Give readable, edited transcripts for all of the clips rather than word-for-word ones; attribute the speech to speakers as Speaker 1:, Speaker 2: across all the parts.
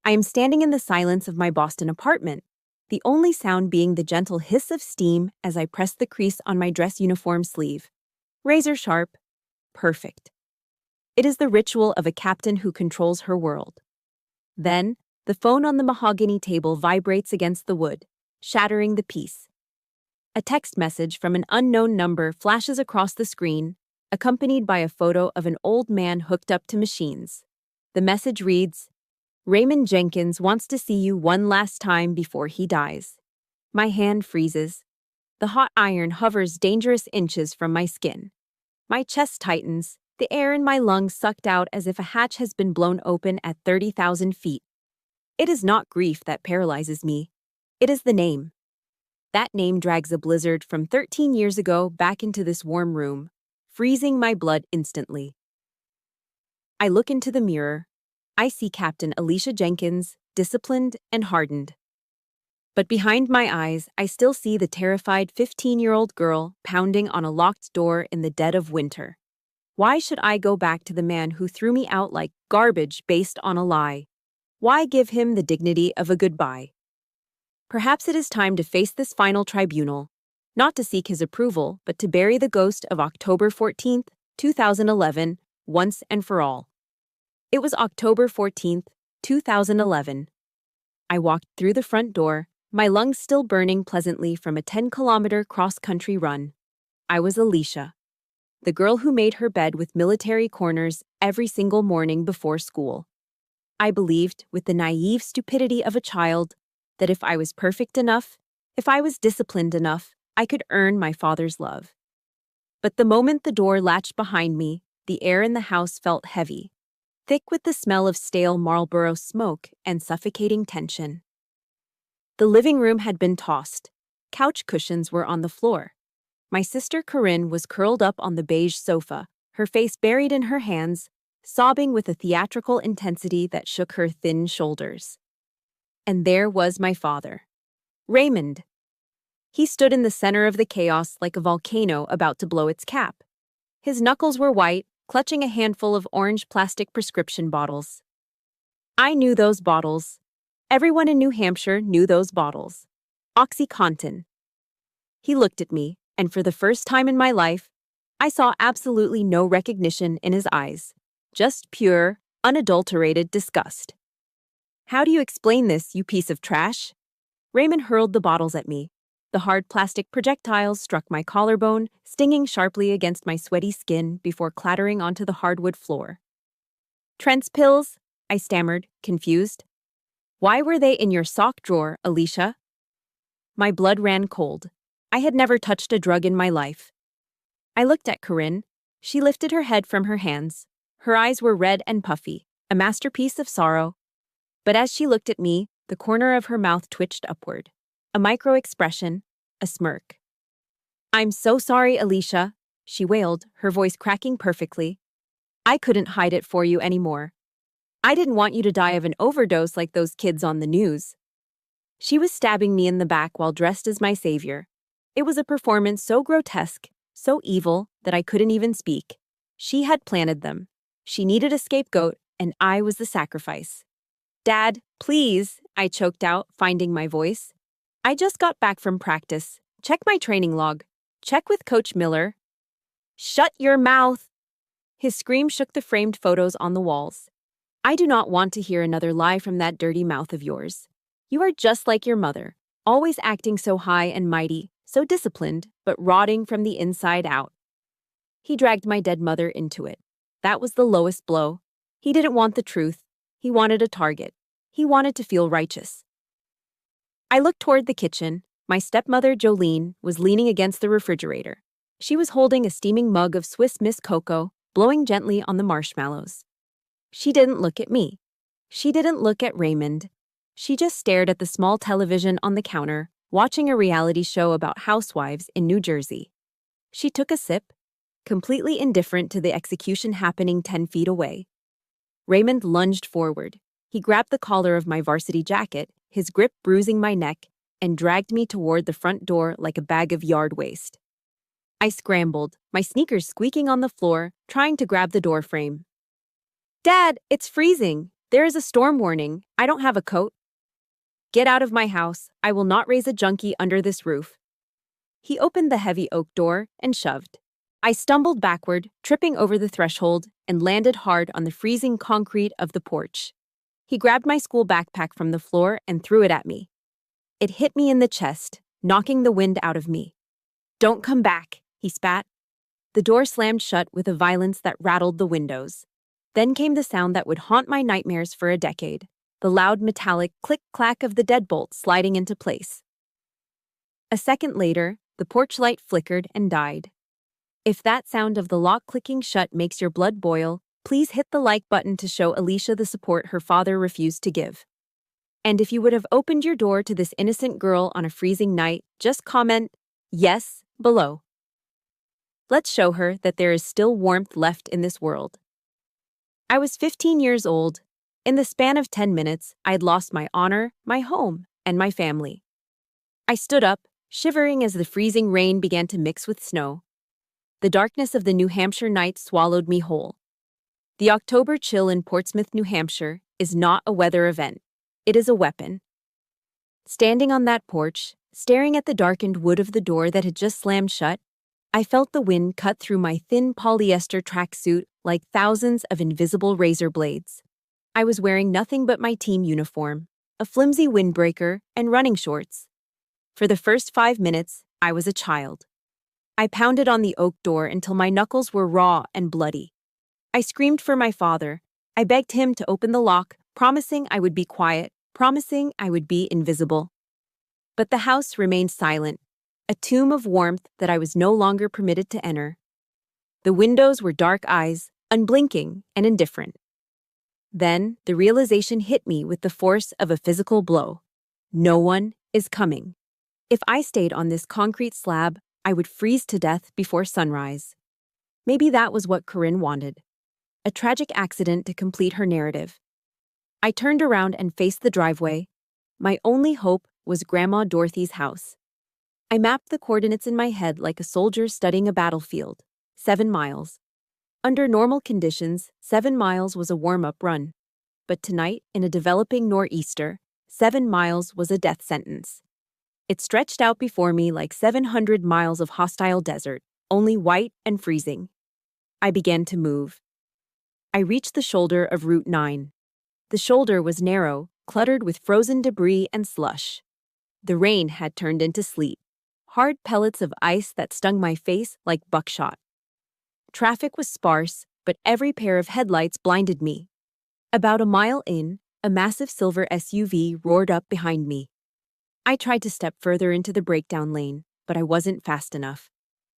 Speaker 1: I am standing in the silence of my Boston apartment, the only sound being the gentle hiss of steam as I press the crease on my dress uniform sleeve. Razor sharp. Perfect. It is the ritual of a captain who controls her world. Then, the phone on the mahogany table vibrates against the wood, shattering the peace. A text message from an unknown number flashes across the screen, accompanied by a photo of an old man hooked up to machines. The message reads, "Raymond Jenkins wants to see you one last time before he dies." My hand freezes. The hot iron hovers dangerous inches from my skin. My chest tightens, the air in my lungs sucked out as if a hatch has been blown open at 30,000 feet. It is not grief that paralyzes me. It is the name. That name drags a blizzard from 13 years ago back into this warm room, freezing my blood instantly. I look into the mirror. I see Captain Alicia Jenkins, disciplined and hardened. But behind my eyes, I still see the terrified 15-year-old girl pounding on a locked door in the dead of winter. Why should I go back to the man who threw me out like garbage based on a lie? Why give him the dignity of a goodbye? Perhaps it is time to face this final tribunal, not to seek his approval, but to bury the ghost of October 14th, 2011, once and for all. It was October 14th, 2011. I walked through the front door, my lungs still burning pleasantly from a 10-kilometer cross-country run. I was Alicia, the girl who made her bed with military corners every single morning before school. I believed, with the naive stupidity of a child, that if I was perfect enough, if I was disciplined enough, I could earn my father's love. But the moment the door latched behind me, the air in the house felt heavy, thick with the smell of stale Marlboro smoke and suffocating tension. The living room had been tossed. Couch cushions were on the floor. My sister Corinne was curled up on the beige sofa, her face buried in her hands, sobbing with a theatrical intensity that shook her thin shoulders. And there was my father, Raymond. He stood in the center of the chaos like a volcano about to blow its cap. His knuckles were white, clutching a handful of orange plastic prescription bottles. I knew those bottles. Everyone in New Hampshire knew those bottles. OxyContin. He looked at me, and for the first time in my life, I saw absolutely no recognition in his eyes. Just pure, unadulterated disgust. "How do you explain this, you piece of trash?" Raymond hurled the bottles at me. The hard plastic projectiles struck my collarbone, stinging sharply against my sweaty skin before clattering onto the hardwood floor. "Trent's pills?" I stammered, confused. "Why were they in your sock drawer, Alicia?" My blood ran cold. I had never touched a drug in my life. I looked at Corinne. She lifted her head from her hands. Her eyes were red and puffy, a masterpiece of sorrow. But as she looked at me, the corner of her mouth twitched upward. A micro-expression, a smirk. "I'm so sorry, Alicia," she wailed, her voice cracking perfectly. "I couldn't hide it for you anymore. I didn't want you to die of an overdose like those kids on the news." She was stabbing me in the back while dressed as my savior. It was a performance so grotesque, so evil, that I couldn't even speak. She had planted them. She needed a scapegoat, and I was the sacrifice. "Dad, please," I choked out, finding my voice. "I just got back from practice. Check my training log. Check with Coach Miller." "Shut your mouth!" His scream shook the framed photos on the walls. "I do not want to hear another lie from that dirty mouth of yours. You are just like your mother, always acting so high and mighty, so disciplined, but rotting from the inside out." He dragged my dead mother into it. That was the lowest blow. He didn't want the truth. He wanted a target. He wanted to feel righteous. I looked toward the kitchen. My stepmother, Jolene, was leaning against the refrigerator. She was holding a steaming mug of Swiss Miss cocoa, blowing gently on the marshmallows. She didn't look at me. She didn't look at Raymond. She just stared at the small television on the counter, watching a reality show about housewives in New Jersey. She took a sip, completely indifferent to the execution happening 10 feet away. Raymond lunged forward. He grabbed the collar of my varsity jacket, his grip bruising my neck, and dragged me toward the front door like a bag of yard waste. I scrambled, my sneakers squeaking on the floor, trying to grab the door frame. "Dad, it's freezing. There is a storm warning. I don't have a coat. Get out of my house. I will not raise a junkie under this roof. He opened the heavy oak door and shoved. I stumbled backward, tripping over the threshold, and landed hard on the freezing concrete of the porch. He grabbed my school backpack from the floor and threw it at me. It hit me in the chest, knocking the wind out of me. Don't come back, he spat. The door slammed shut with a violence that rattled the windows. Then came the sound that would haunt my nightmares for a decade, the loud metallic click-clack of the deadbolt sliding into place. A second later, the porch light flickered and died. If that sound of the lock clicking shut makes your blood boil, please hit the like button to show Alicia the support her father refused to give. And if you would have opened your door to this innocent girl on a freezing night, just comment, yes, below. Let's show her that there is still warmth left in this world. I was 15 years old. In the span of 10 minutes, I had lost my honor, my home, and my family. I stood up, shivering as the freezing rain began to mix with snow. The darkness of the New Hampshire night swallowed me whole. The October chill in Portsmouth, New Hampshire, is not a weather event. It is a weapon. Standing on that porch, staring at the darkened wood of the door that had just slammed shut, I felt the wind cut through my thin polyester tracksuit like thousands of invisible razor blades. I was wearing nothing but my team uniform, a flimsy windbreaker, and running shorts. For the first 5 minutes, I was a child. I pounded on the oak door until my knuckles were raw and bloody. I screamed for my father. I begged him to open the lock, promising I would be quiet, promising I would be invisible. But the house remained silent, a tomb of warmth that I was no longer permitted to enter. The windows were dark eyes, unblinking and indifferent. Then the realization hit me with the force of a physical blow. No one is coming. If I stayed on this concrete slab, I would freeze to death before sunrise. Maybe that was what Corinne wanted. A tragic accident to complete her narrative. I turned around and faced the driveway. My only hope was Grandma Dorothy's house. I mapped the coordinates in my head like a soldier studying a battlefield. 7 miles. Under normal conditions, 7 miles was a warm-up run. But tonight, in a developing nor'easter, 7 miles was a death sentence. It stretched out before me like 700 miles of hostile desert, only white and freezing. I began to move. I reached the shoulder of Route 9. The shoulder was narrow, cluttered with frozen debris and slush. The rain had turned into sleet, hard pellets of ice that stung my face like buckshot. Traffic was sparse, but every pair of headlights blinded me. About a mile in, a massive silver SUV roared up behind me. I tried to step further into the breakdown lane, but I wasn't fast enough.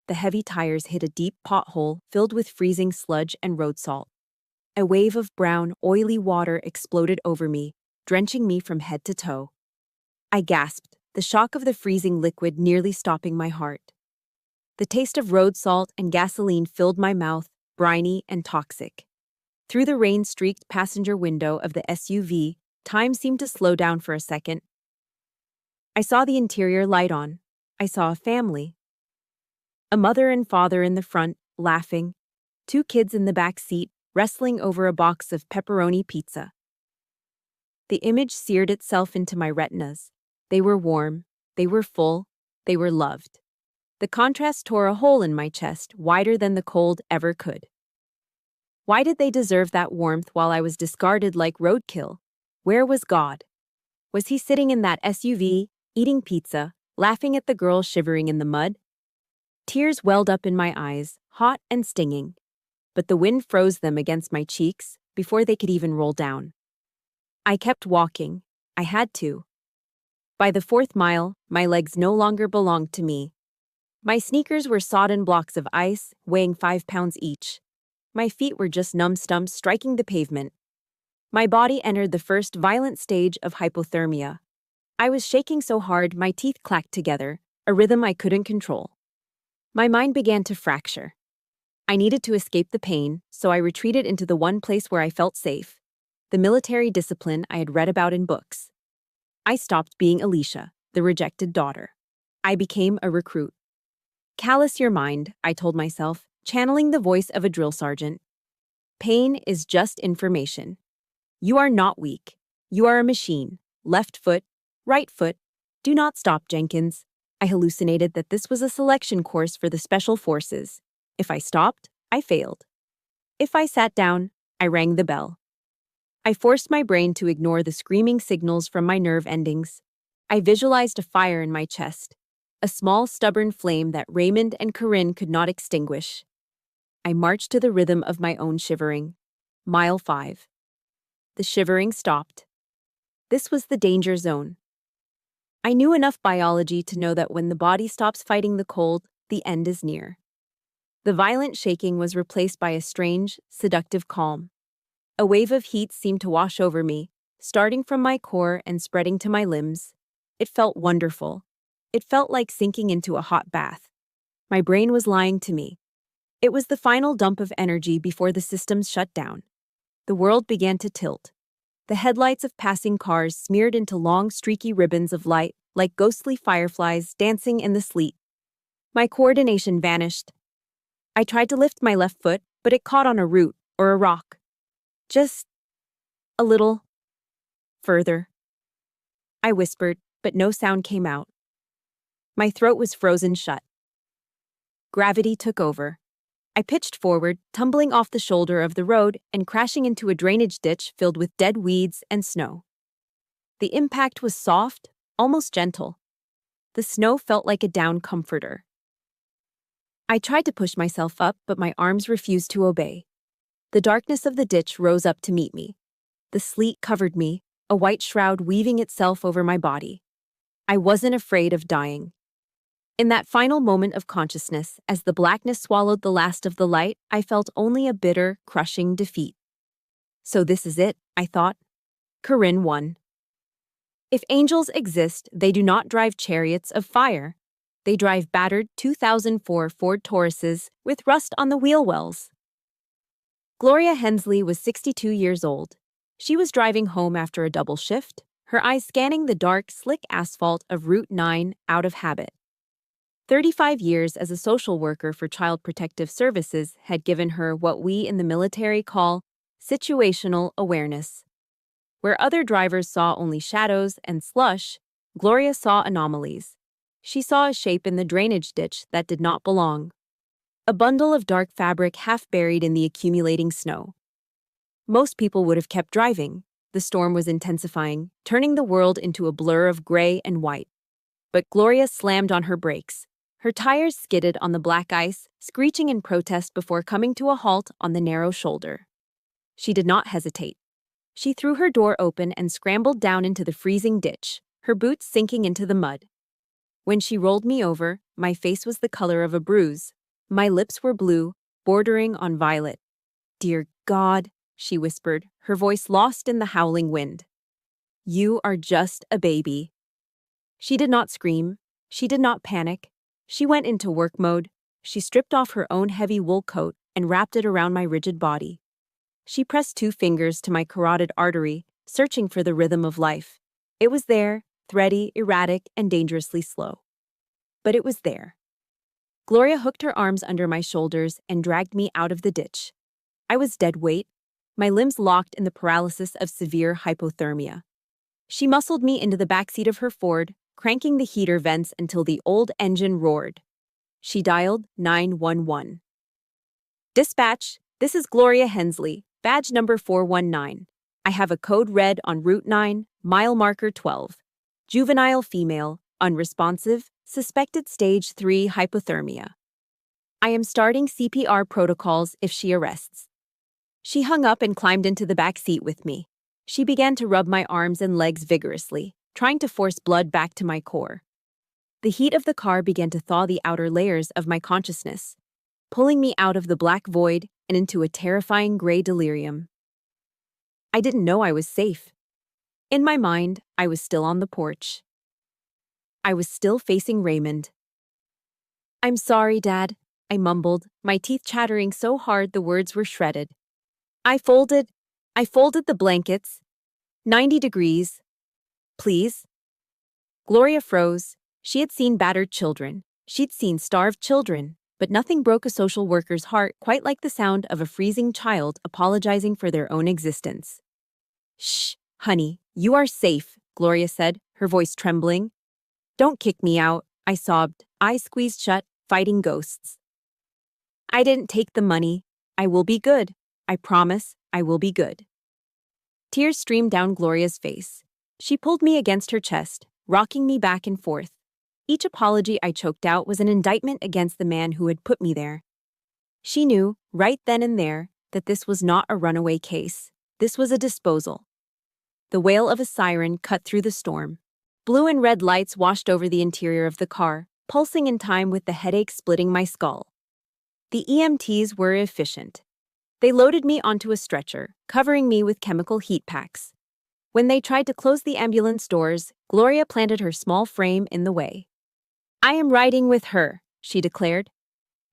Speaker 1: The heavy tires hit a deep pothole filled with freezing sludge and road salt. A wave of brown, oily water exploded over me, drenching me from head to toe. I gasped, the shock of the freezing liquid nearly stopping my heart. The taste of road salt and gasoline filled my mouth, briny and toxic. Through the rain-streaked passenger window of the SUV, time seemed to slow down for a second. I saw the interior light on. I saw a family. A mother and father in the front, laughing. 2 kids in the back seat, wrestling over a box of pepperoni pizza. The image seared itself into my retinas. They were warm, they were full, they were loved. The contrast tore a hole in my chest wider than the cold ever could. Why did they deserve that warmth while I was discarded like roadkill? Where was God? Was he sitting in that SUV, eating pizza, laughing at the girl shivering in the mud? Tears welled up in my eyes, hot and stinging. But the wind froze them against my cheeks before they could even roll down. I kept walking. I had to. By the 4th mile, my legs no longer belonged to me. My sneakers were sodden blocks of ice, weighing 5 pounds each. My feet were just numb stumps striking the pavement. My body entered the first violent stage of hypothermia. I was shaking so hard my teeth clacked together, a rhythm I couldn't control. My mind began to fracture. I needed to escape the pain, so I retreated into the one place where I felt safe, the military discipline I had read about in books. I stopped being Alicia, the rejected daughter. I became a recruit. Callous your mind, I told myself, channeling the voice of a drill sergeant. Pain is just information. You are not weak. You are a machine. Left foot, right foot. Do not stop, Jenkins. I hallucinated that this was a selection course for the special forces. If I stopped, I failed. If I sat down, I rang the bell. I forced my brain to ignore the screaming signals from my nerve endings. I visualized a fire in my chest, a small, stubborn flame that Raymond and Corinne could not extinguish. I marched to the rhythm of my own shivering. Mile 5. The shivering stopped. This was the danger zone. I knew enough biology to know that when the body stops fighting the cold, the end is near. The violent shaking was replaced by a strange, seductive calm. A wave of heat seemed to wash over me, starting from my core and spreading to my limbs. It felt wonderful. It felt like sinking into a hot bath. My brain was lying to me. It was the final dump of energy before the systems shut down. The world began to tilt. The headlights of passing cars smeared into long, streaky ribbons of light like ghostly fireflies dancing in the sleet. My coordination vanished. I tried to lift my left foot, but it caught on a root or a rock. Just a little further. I whispered, but no sound came out. My throat was frozen shut. Gravity took over. I pitched forward, tumbling off the shoulder of the road and crashing into a drainage ditch filled with dead weeds and snow. The impact was soft, almost gentle. The snow felt like a down comforter. I tried to push myself up, but my arms refused to obey. The darkness of the ditch rose up to meet me. The sleet covered me, a white shroud weaving itself over my body. I wasn't afraid of dying. In that final moment of consciousness, as the blackness swallowed the last of the light, I felt only a bitter, crushing defeat. So this is it, I thought. Corinne won. If angels exist, they do not drive chariots of fire. They drive battered 2004 Ford Tauruses with rust on the wheel wells. Gloria Hensley was 62 years old. She was driving home after a double shift, her eyes scanning the dark, slick asphalt of Route 9 out of habit. 35 years as a social worker for Child Protective Services had given her what we in the military call situational awareness. Where other drivers saw only shadows and slush, Gloria saw anomalies. She saw a shape in the drainage ditch that did not belong. A bundle of dark fabric half buried in the accumulating snow. Most people would have kept driving. The storm was intensifying, turning the world into a blur of gray and white. But Gloria slammed on her brakes. Her tires skidded on the black ice, screeching in protest before coming to a halt on the narrow shoulder. She did not hesitate. She threw her door open and scrambled down into the freezing ditch, her boots sinking into the mud. When she rolled me over, my face was the color of a bruise. My lips were blue, bordering on violet. "Dear God," she whispered, her voice lost in the howling wind. "You are just a baby." She did not scream. She did not panic. She went into work mode. She stripped off her own heavy wool coat and wrapped it around my rigid body. She pressed 2 fingers to my carotid artery, searching for the rhythm of life. It was there, thready, erratic, and dangerously slow. But it was there. Gloria hooked her arms under my shoulders and dragged me out of the ditch. I was dead weight, my limbs locked in the paralysis of severe hypothermia. She muscled me into the backseat of her Ford, cranking the heater vents until the old engine roared. She dialed 911. "Dispatch, this is Gloria Hensley, badge number 419. I have a code red on Route 9, mile marker 12. Juvenile female, unresponsive, suspected stage 3 hypothermia. I am starting CPR protocols if she arrests." She hung up and climbed into the back seat with me. She began to rub my arms and legs vigorously, trying to force blood back to my core. The heat of the car began to thaw the outer layers of my consciousness, pulling me out of the black void and into a terrifying gray delirium. I didn't know I was safe. In my mind, I was still on the porch. I was still facing Raymond. "I'm sorry, Dad," I mumbled, my teeth chattering so hard the words were shredded. I folded the blankets. 90 degrees. Please." Gloria froze. She had seen battered children. She'd seen starved children. But nothing broke a social worker's heart quite like the sound of a freezing child apologizing for their own existence. Shh, honey, you are safe, Gloria said, her voice trembling. Don't kick me out, I sobbed, eyes squeezed shut, fighting ghosts. I didn't take the money. I will be good. I promise I will be good. Tears streamed down Gloria's face. She pulled me against her chest, rocking me back and forth. Each apology I choked out was an indictment against the man who had put me there. She knew, right then and there, that this was not a runaway case. This was a disposal. The wail of a siren cut through the storm. Blue and red lights washed over the interior of the car, pulsing in time with the headache splitting my skull. The EMTs were efficient. They loaded me onto a stretcher, covering me with chemical heat packs. When they tried to close the ambulance doors, Gloria planted her small frame in the way. I am riding with her, she declared.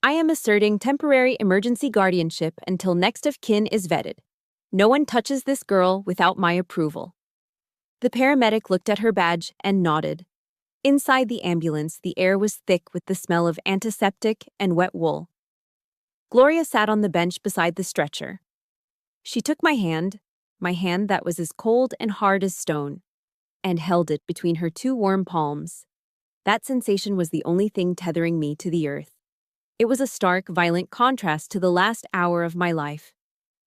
Speaker 1: I am asserting temporary emergency guardianship until next of kin is vetted. No one touches this girl without my approval. The paramedic looked at her badge and nodded. Inside the ambulance, the air was thick with the smell of antiseptic and wet wool. Gloria sat on the bench beside the stretcher. She took my hand that was as cold and hard as stone, and held it between her two warm palms. That sensation was the only thing tethering me to the earth. It was a stark, violent contrast to the last hour of my life.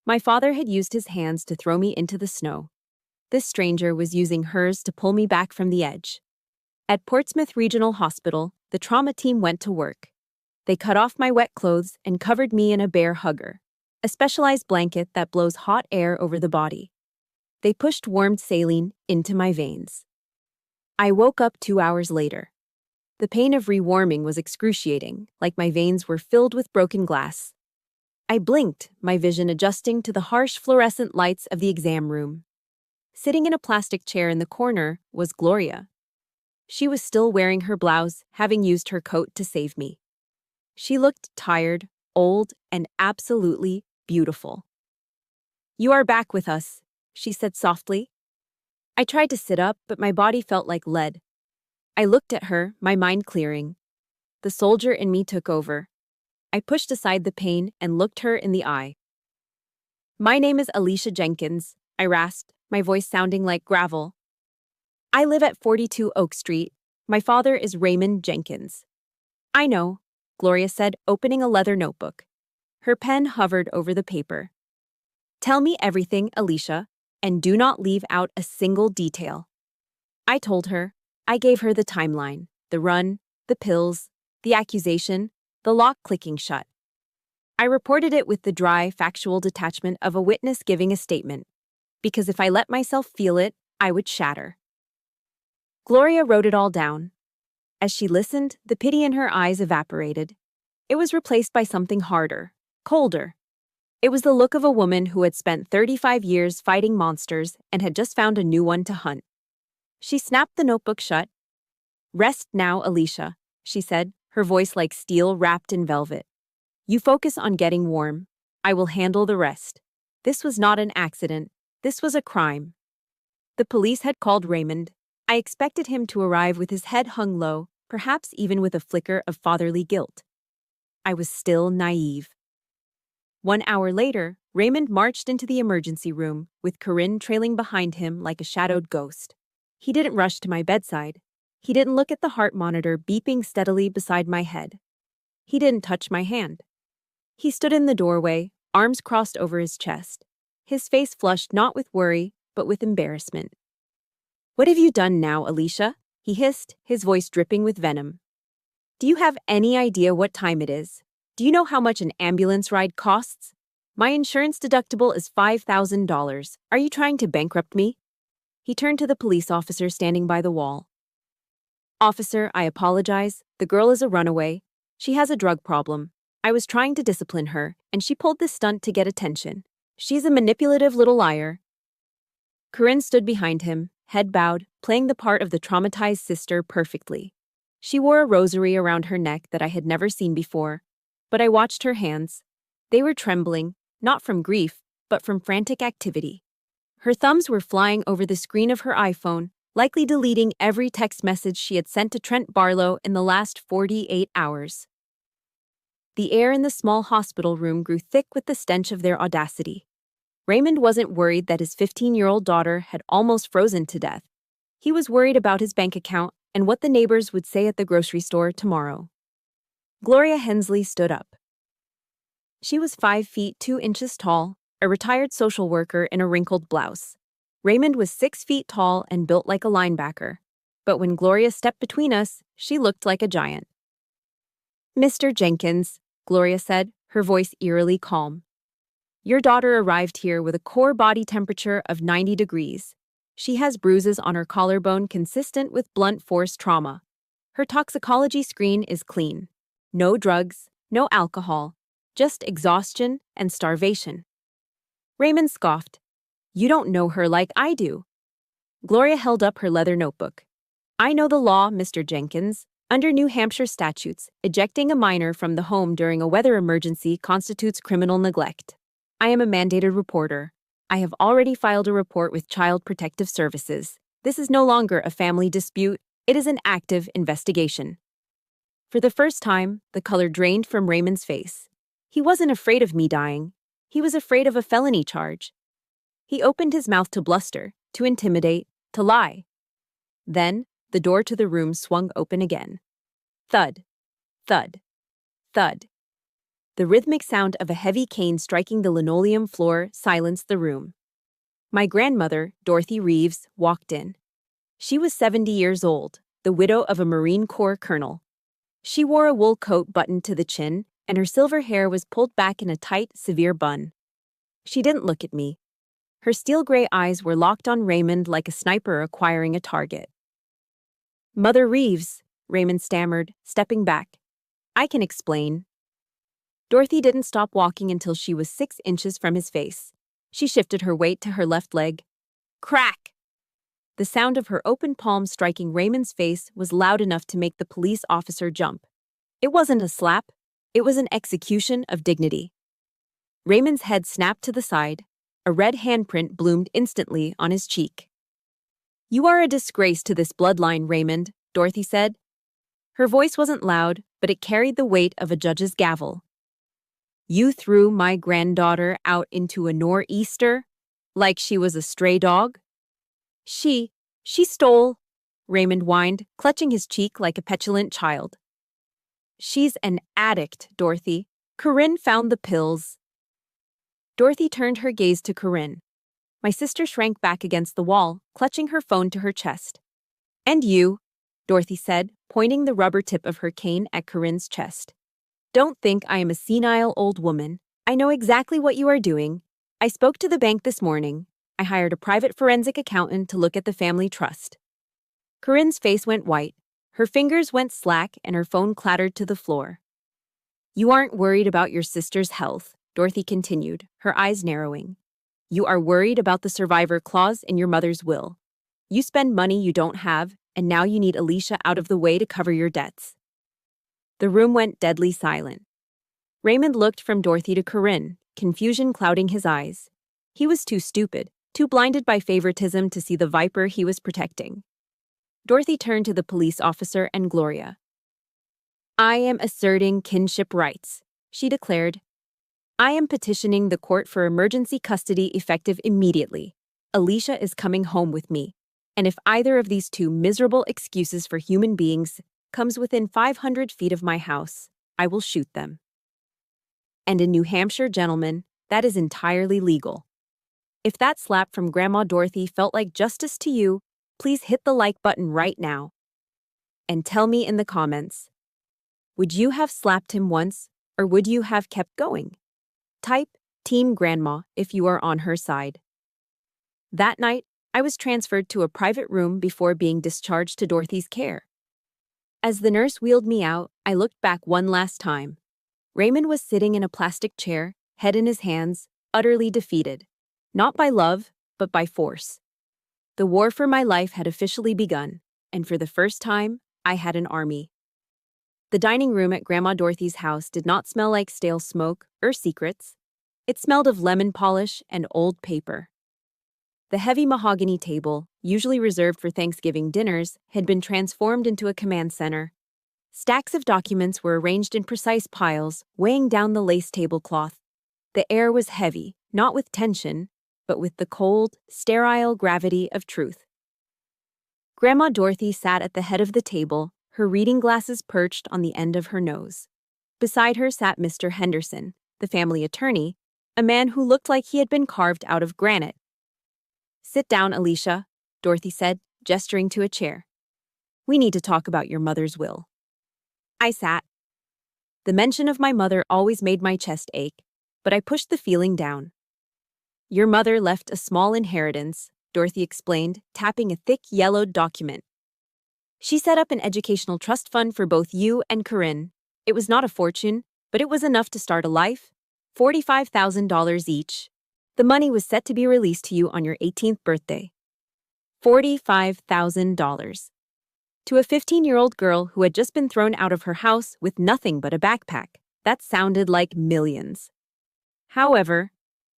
Speaker 1: My father had used his hands to throw me into the snow. This stranger was using hers to pull me back from the edge. At Portsmouth Regional Hospital, the trauma team went to work. They cut off my wet clothes and covered me in a bear hugger, a specialized blanket that blows hot air over the body. They pushed warmed saline into my veins. I woke up 2 hours later. The pain of rewarming was excruciating, like my veins were filled with broken glass. I blinked, my vision adjusting to the harsh fluorescent lights of the exam room. Sitting in a plastic chair in the corner was Gloria. She was still wearing her blouse, having used her coat to save me. She looked tired, old, and absolutely beautiful. You are back with us, she said softly. I tried to sit up, but my body felt like lead. I looked at her, my mind clearing. The soldier in me took over. I pushed aside the pain and looked her in the eye. My name is Alicia Jenkins, I rasped, my voice sounding like gravel. I live at 42 Oak Street. My father is Raymond Jenkins. I know, Gloria said, opening a leather notebook. Her pen hovered over the paper. Tell me everything, Alicia, and do not leave out a single detail. I told her. I gave her the timeline, the run, the pills, the accusation, the lock clicking shut. I reported it with the dry, factual detachment of a witness giving a statement, because if I let myself feel it, I would shatter. Gloria wrote it all down. As she listened, the pity in her eyes evaporated. It was replaced by something harder, colder. It was the look of a woman who had spent 35 years fighting monsters and had just found a new one to hunt. She snapped the notebook shut. Rest now, Alicia, she said, her voice like steel wrapped in velvet. You focus on getting warm. I will handle the rest. This was not an accident. This was a crime. The police had called Raymond. I expected him to arrive with his head hung low, perhaps even with a flicker of fatherly guilt. I was still naive. 1 hour later, Raymond marched into the emergency room, with Corinne trailing behind him like a shadowed ghost. He didn't rush to my bedside. He didn't look at the heart monitor beeping steadily beside my head. He didn't touch my hand. He stood in the doorway, arms crossed over his chest. His face flushed not with worry, but with embarrassment. What have you done now, Alicia? He hissed, his voice dripping with venom. Do you have any idea what time it is? Do you know how much an ambulance ride costs? My insurance deductible is $5,000. Are you trying to bankrupt me? He turned to the police officer standing by the wall. Officer, I apologize. The girl is a runaway. She has a drug problem. I was trying to discipline her, and she pulled this stunt to get attention. She's a manipulative little liar. Corinne stood behind him, head bowed, playing the part of the traumatized sister perfectly. She wore a rosary around her neck that I had never seen before, but I watched her hands. They were trembling, not from grief, but from frantic activity. Her thumbs were flying over the screen of her iPhone, likely deleting every text message she had sent to Trent Barlow in the last 48 hours. The air in the small hospital room grew thick with the stench of their audacity. Raymond wasn't worried that his 15-year-old daughter had almost frozen to death. He was worried about his bank account and what the neighbors would say at the grocery store tomorrow. Gloria Hensley stood up. She was 5 feet 2 inches tall, a retired social worker in a wrinkled blouse. Raymond was 6 feet tall and built like a linebacker. But when Gloria stepped between us, she looked like a giant. "Mr. Jenkins," Gloria said, her voice eerily calm. "Your daughter arrived here with a core body temperature of 90 degrees. She has bruises on her collarbone consistent with blunt force trauma. Her toxicology screen is clean. No drugs, no alcohol, just exhaustion and starvation." Raymond scoffed. "You don't know her like I do." Gloria held up her leather notebook. "I know the law, Mr. Jenkins. Under New Hampshire statutes, ejecting a minor from the home during a weather emergency constitutes criminal neglect. I am a mandated reporter. I have already filed a report with Child Protective Services. This is no longer a family dispute. It is an active investigation." For the first time, the color drained from Raymond's face. He wasn't afraid of me dying. He was afraid of a felony charge. He opened his mouth to bluster, to intimidate, to lie. Then, the door to the room swung open again. Thud, thud, thud. The rhythmic sound of a heavy cane striking the linoleum floor silenced the room. My grandmother, Dorothy Reeves, walked in. She was 70 years old, the widow of a Marine Corps colonel. She wore a wool coat buttoned to the chin, and her silver hair was pulled back in a tight, severe bun. She didn't look at me. Her steel-gray eyes were locked on Raymond like a sniper acquiring a target. "Mother Reeves," Raymond stammered, stepping back. "I can explain." Dorothy didn't stop walking until she was 6 inches from his face. She shifted her weight to her left leg. Crack! The sound of her open palm striking Raymond's face was loud enough to make the police officer jump. It wasn't a slap. It was an execution of dignity. Raymond's head snapped to the side. A red handprint bloomed instantly on his cheek. "You are a disgrace to this bloodline, Raymond," Dorothy said. Her voice wasn't loud, but it carried the weight of a judge's gavel. "You threw my granddaughter out into a nor'easter, like she was a stray dog?" She stole," Raymond whined, clutching his cheek like a petulant child. "She's an addict, Dorothy. Corinne found the pills." Dorothy turned her gaze to Corinne. My sister shrank back against the wall, clutching her phone to her chest. "And you," Dorothy said, pointing the rubber tip of her cane at Corinne's chest. "Don't think I am a senile old woman. I know exactly what you are doing. I spoke to the bank this morning. I hired a private forensic accountant to look at the family trust." Corinne's face went white. Her fingers went slack and her phone clattered to the floor. "You aren't worried about your sister's health," Dorothy continued, her eyes narrowing. "You are worried about the survivor clause in your mother's will. You spend money you don't have, and now you need Alicia out of the way to cover your debts." The room went deadly silent. Raymond looked from Dorothy to Corinne, confusion clouding his eyes. He was too stupid, too blinded by favoritism to see the viper he was protecting. Dorothy turned to the police officer and Gloria. "I am asserting kinship rights," she declared. "I am petitioning the court for emergency custody effective immediately. Alicia is coming home with me, and if either of these two miserable excuses for human beings comes within 500 feet of my house, I will shoot them. And in New Hampshire, gentlemen, that is entirely legal. If that slap from Grandma Dorothy felt like justice to you, please hit the like button right now. And tell me in the comments, would you have slapped him once, or would you have kept going? Type Team Grandma if you are on her side. That night, I was transferred to a private room before being discharged to Dorothy's care. As the nurse wheeled me out, I looked back one last time. Raymond was sitting in a plastic chair, head in his hands, utterly defeated. Not by love, but by force. The war for my life had officially begun, and for the first time, I had an army. The dining room at Grandma Dorothy's house did not smell like stale smoke or secrets. It smelled of lemon polish and old paper. The heavy mahogany table, usually reserved for Thanksgiving dinners, had been transformed into a command center. Stacks of documents were arranged in precise piles, weighing down the lace tablecloth. The air was heavy, not with tension, but with the cold, sterile gravity of truth. Grandma Dorothy sat at the head of the table, her reading glasses perched on the end of her nose. Beside her sat Mr. Henderson, the family attorney, a man who looked like he had been carved out of granite. "Sit down, Alicia," Dorothy said, gesturing to a chair. "We need to talk about your mother's will." I sat. The mention of my mother always made my chest ache, but I pushed the feeling down. "Your mother left a small inheritance," Dorothy explained, tapping a thick yellowed document. "She set up an educational trust fund for both you and Corinne. It was not a fortune, but it was enough to start a life, $45,000 each. The money was set to be released to you on your 18th birthday. $45,000. To a 15-year-old girl who had just been thrown out of her house with nothing but a backpack, that sounded like millions. However,"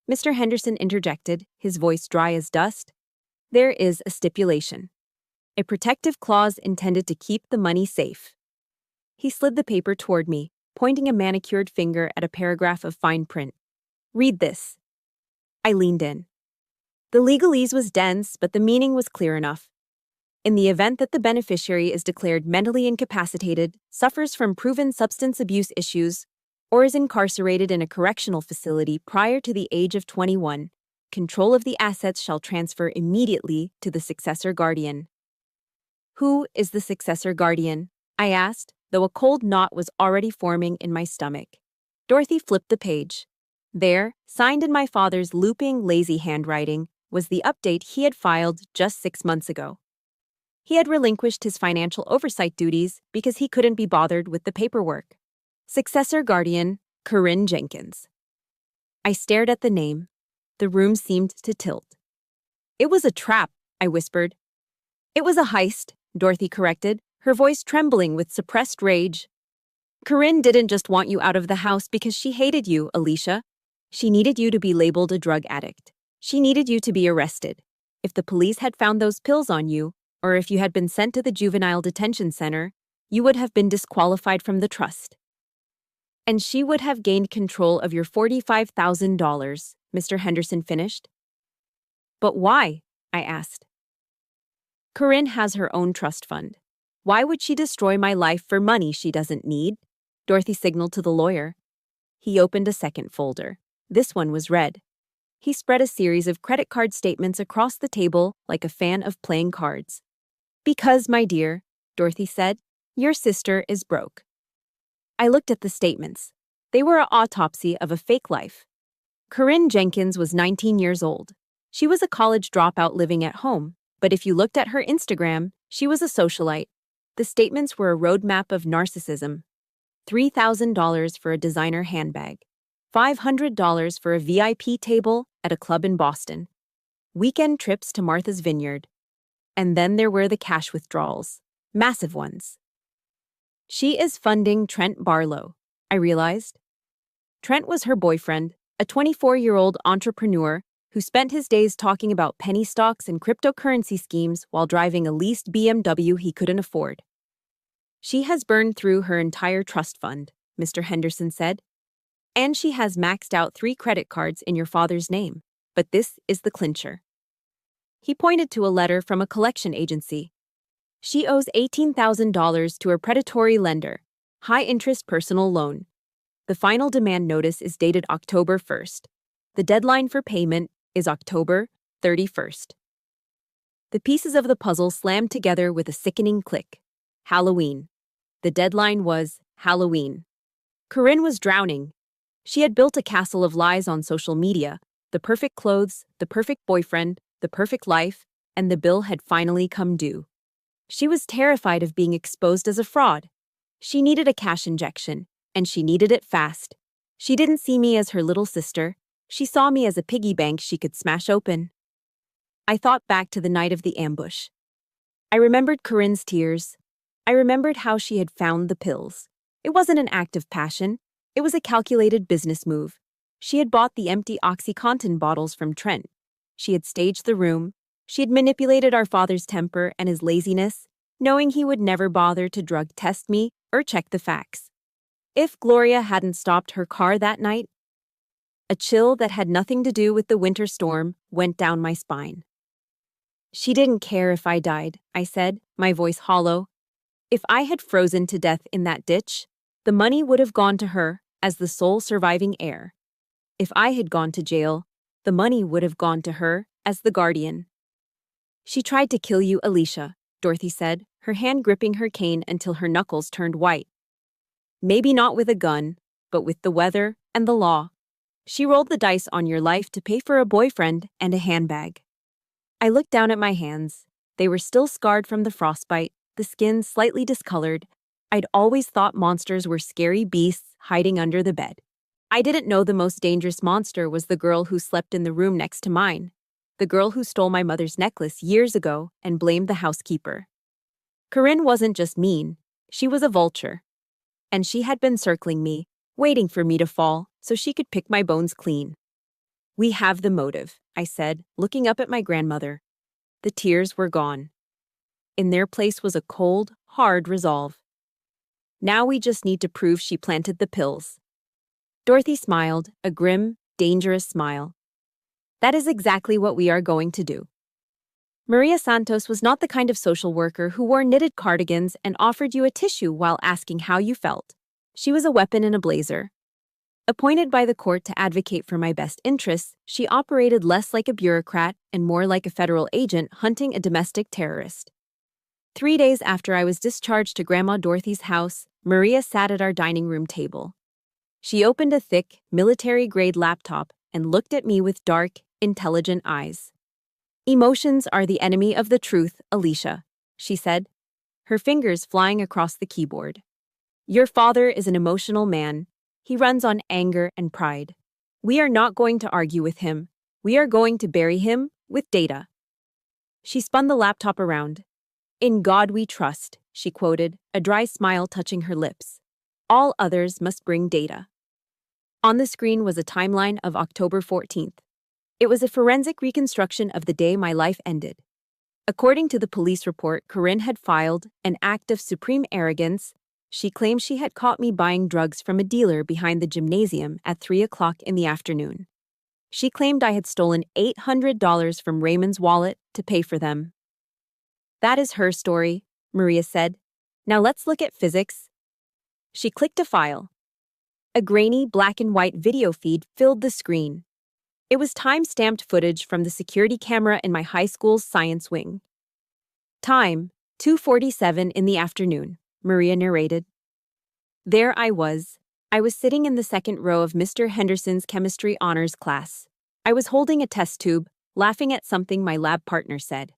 Speaker 1: Mr. Henderson interjected, his voice dry as dust, "there is a stipulation. A protective clause intended to keep the money safe." He slid the paper toward me, pointing a manicured finger at a paragraph of fine print. "Read this." I leaned in. The legalese was dense, but the meaning was clear enough. In the event that the beneficiary is declared mentally incapacitated, suffers from proven substance abuse issues, or is incarcerated in a correctional facility prior to the age of 21, control of the assets shall transfer immediately to the successor guardian. "Who is the successor guardian?" I asked, though a cold knot was already forming in my stomach. Dorothy flipped the page. There, signed in my father's looping, lazy handwriting, was the update he had filed just 6 months ago. He had relinquished his financial oversight duties because he couldn't be bothered with the paperwork. Successor guardian, Corinne Jenkins. I stared at the name. The room seemed to tilt. "It was a trap," I whispered. "It was a heist," Dorothy corrected, her voice trembling with suppressed rage. "Corinne didn't just want you out of the house because she hated you, Alicia. She needed you to be labeled a drug addict. She needed you to be arrested. If the police had found those pills on you, or if you had been sent to the juvenile detention center, you would have been disqualified from the trust. And she would have gained control of your $45,000, Mr. Henderson finished. "But why?" I asked. "Corinne has her own trust fund. Why would she destroy my life for money she doesn't need?" Dorothy signaled to the lawyer. He opened a second folder. This one was red. He spread a series of credit card statements across the table like a fan of playing cards. "Because, my dear," Dorothy said, "your sister is broke." I looked at the statements. They were an autopsy of a fake life. Corinne Jenkins was 19 years old. She was a college dropout living at home, but if you looked at her Instagram, she was a socialite. The statements were a roadmap of narcissism. $3,000 for a designer handbag. $500 for a VIP table at a club in Boston. Weekend trips to Martha's Vineyard. And then there were the cash withdrawals. Massive ones. She is funding Trent Barlow, I realized. Trent was her boyfriend, a 24-year-old entrepreneur who spent his days talking about penny stocks and cryptocurrency schemes while driving a leased BMW he couldn't afford. "She has burned through her entire trust fund," Mr. Henderson said. "And she has maxed out 3 credit cards in your father's name. But this is the clincher." He pointed to a letter from a collection agency. "She owes $18,000 to a predatory lender, high-interest personal loan. The final demand notice is dated October 1st. The deadline for payment is October 31st. The pieces of the puzzle slammed together with a sickening click. Halloween. The deadline was Halloween. Corinne was drowning. She had built a castle of lies on social media, the perfect clothes, the perfect boyfriend, the perfect life, and the bill had finally come due. She was terrified of being exposed as a fraud. She needed a cash injection, and she needed it fast. She didn't see me as her little sister. She saw me as a piggy bank she could smash open. I thought back to the night of the ambush. I remembered Corinne's tears. I remembered how she had found the pills. It wasn't an act of passion. It was a calculated business move. She had bought the empty OxyContin bottles from Trent. She had staged the room. She had manipulated our father's temper and his laziness, knowing he would never bother to drug test me or check the facts. If Gloria hadn't stopped her car that night, A chill that had nothing to do with the winter storm went down my spine. She didn't care if I died, I said, my voice hollow. If I had frozen to death in that ditch, the money would have gone to her as the sole surviving heir. If I had gone to jail, the money would have gone to her as the guardian. She tried to kill you, Alicia, Dorothy said, her hand gripping her cane until her knuckles turned white. Maybe not with a gun, but with the weather and the law. She rolled the dice on your life to pay for a boyfriend and a handbag. I looked down at my hands. They were still scarred from the frostbite, the skin slightly discolored. I'd always thought monsters were scary beasts hiding under the bed. I didn't know the most dangerous monster was the girl who slept in the room next to mine, the girl who stole my mother's necklace years ago and blamed the housekeeper. Corinne wasn't just mean, she was a vulture. And she had been circling me, waiting for me to fall so she could pick my bones clean. We have the motive, I said, looking up at my grandmother. The tears were gone. In their place was a cold, hard resolve. Now we just need to prove she planted the pills. Dorothy smiled, a grim, dangerous smile. That is exactly what we are going to do. Maria Santos was not the kind of social worker who wore knitted cardigans and offered you a tissue while asking how you felt. She was a weapon in a blazer. Appointed by the court to advocate for my best interests, she operated less like a bureaucrat and more like a federal agent hunting a domestic terrorist. 3 days after I was discharged to Grandma Dorothy's house, Maria sat at our dining room table. She opened a thick, military-grade laptop and looked at me with dark, intelligent eyes. Emotions are the enemy of the truth, Alicia, she said, her fingers flying across the keyboard. Your father is an emotional man. He runs on anger and pride. We are not going to argue with him. We are going to bury him with data. She spun the laptop around. In God we trust, she quoted, a dry smile touching her lips. All others must bring data. On the screen was a timeline of October 14th. It was a forensic reconstruction of the day my life ended. According to the police report, Corinne had filed an act of supreme arrogance. She claimed she had caught me buying drugs from a dealer behind the gymnasium at 3 o'clock in the afternoon. She claimed I had stolen $800 from Raymond's wallet to pay for them. That is her story, Maria said. Now let's look at physics. She clicked a file. A grainy black and white video feed filled the screen. It was time-stamped footage from the security camera in my high school's science wing. Time, 2:47 in the afternoon, Maria narrated. There I was. I was sitting in the second row of Mr. Henderson's chemistry honors class. I was holding a test tube, laughing at something my lab partner said.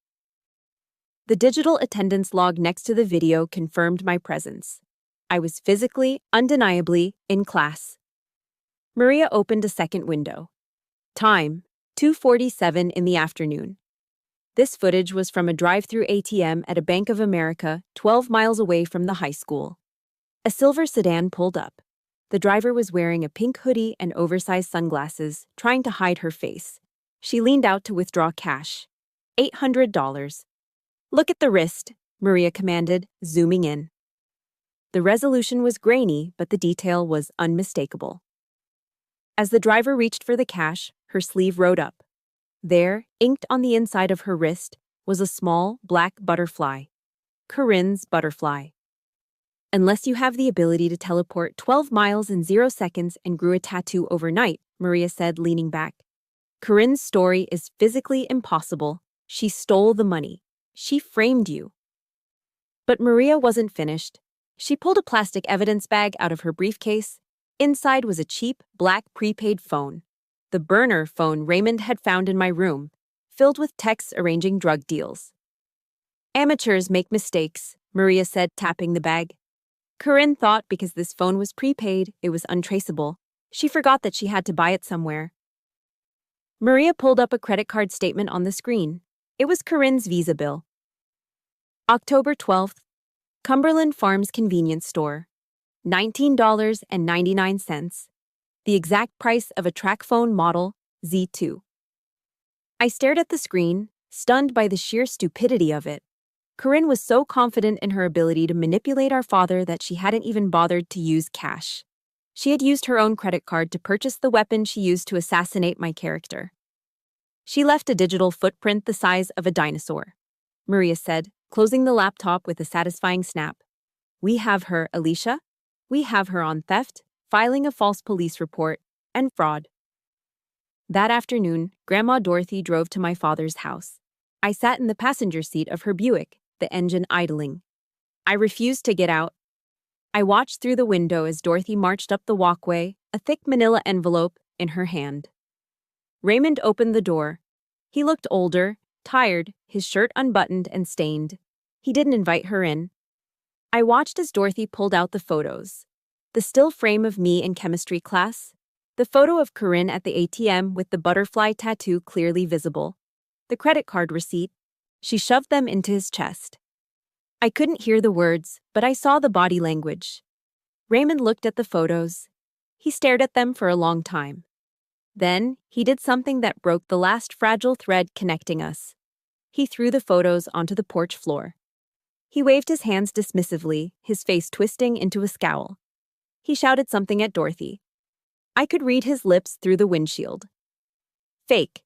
Speaker 1: The digital attendance log next to the video confirmed my presence. I was physically, undeniably, in class. Maria opened a second window. Time, 2:47 in the afternoon. This footage was from a drive-through ATM at a Bank of America 12 miles away from the high school. A silver sedan pulled up. The driver was wearing a pink hoodie and oversized sunglasses, trying to hide her face. She leaned out to withdraw cash. $800. Look at the wrist, Maria commanded, zooming in. The resolution was grainy, but the detail was unmistakable. As the driver reached for the cash, her sleeve rode up. There, inked on the inside of her wrist, was a small, black butterfly. Corinne's butterfly. Unless you have the ability to teleport 12 miles in 0 seconds and grew a tattoo overnight, Maria said, leaning back. Corinne's story is physically impossible. She stole the money. She framed you. But Maria wasn't finished. She pulled a plastic evidence bag out of her briefcase. Inside was a cheap, black prepaid phone. The burner phone Raymond had found in my room, filled with texts arranging drug deals. Amateurs make mistakes, Maria said, tapping the bag. Corinne thought because this phone was prepaid, it was untraceable. She forgot that she had to buy it somewhere. Maria pulled up a credit card statement on the screen. It was Corinne's Visa bill. October 12th, Cumberland Farms Convenience Store. $19.99. The exact price of a TracFone Model Z2. I stared at the screen, stunned by the sheer stupidity of it. Corinne was so confident in her ability to manipulate our father that she hadn't even bothered to use cash. She had used her own credit card to purchase the weapon she used to assassinate my character. She left a digital footprint the size of a dinosaur, Maria said, closing the laptop with a satisfying snap. We have her, Alicia. We have her on theft, filing a false police report, and fraud. That afternoon, Grandma Dorothy drove to my father's house. I sat in the passenger seat of her Buick, the engine idling. I refused to get out. I watched through the window as Dorothy marched up the walkway, a thick manila envelope in her hand. Raymond opened the door. He looked older, tired, his shirt unbuttoned and stained. He didn't invite her in. I watched as Dorothy pulled out the photos. The still frame of me in chemistry class. The photo of Corinne at the ATM with the butterfly tattoo clearly visible. The credit card receipt. She shoved them into his chest. I couldn't hear the words, but I saw the body language. Raymond looked at the photos. He stared at them for a long time. Then, he did something that broke the last fragile thread connecting us. He threw the photos onto the porch floor. He waved his hands dismissively, his face twisting into a scowl. He shouted something at Dorothy. I could read his lips through the windshield. Fake.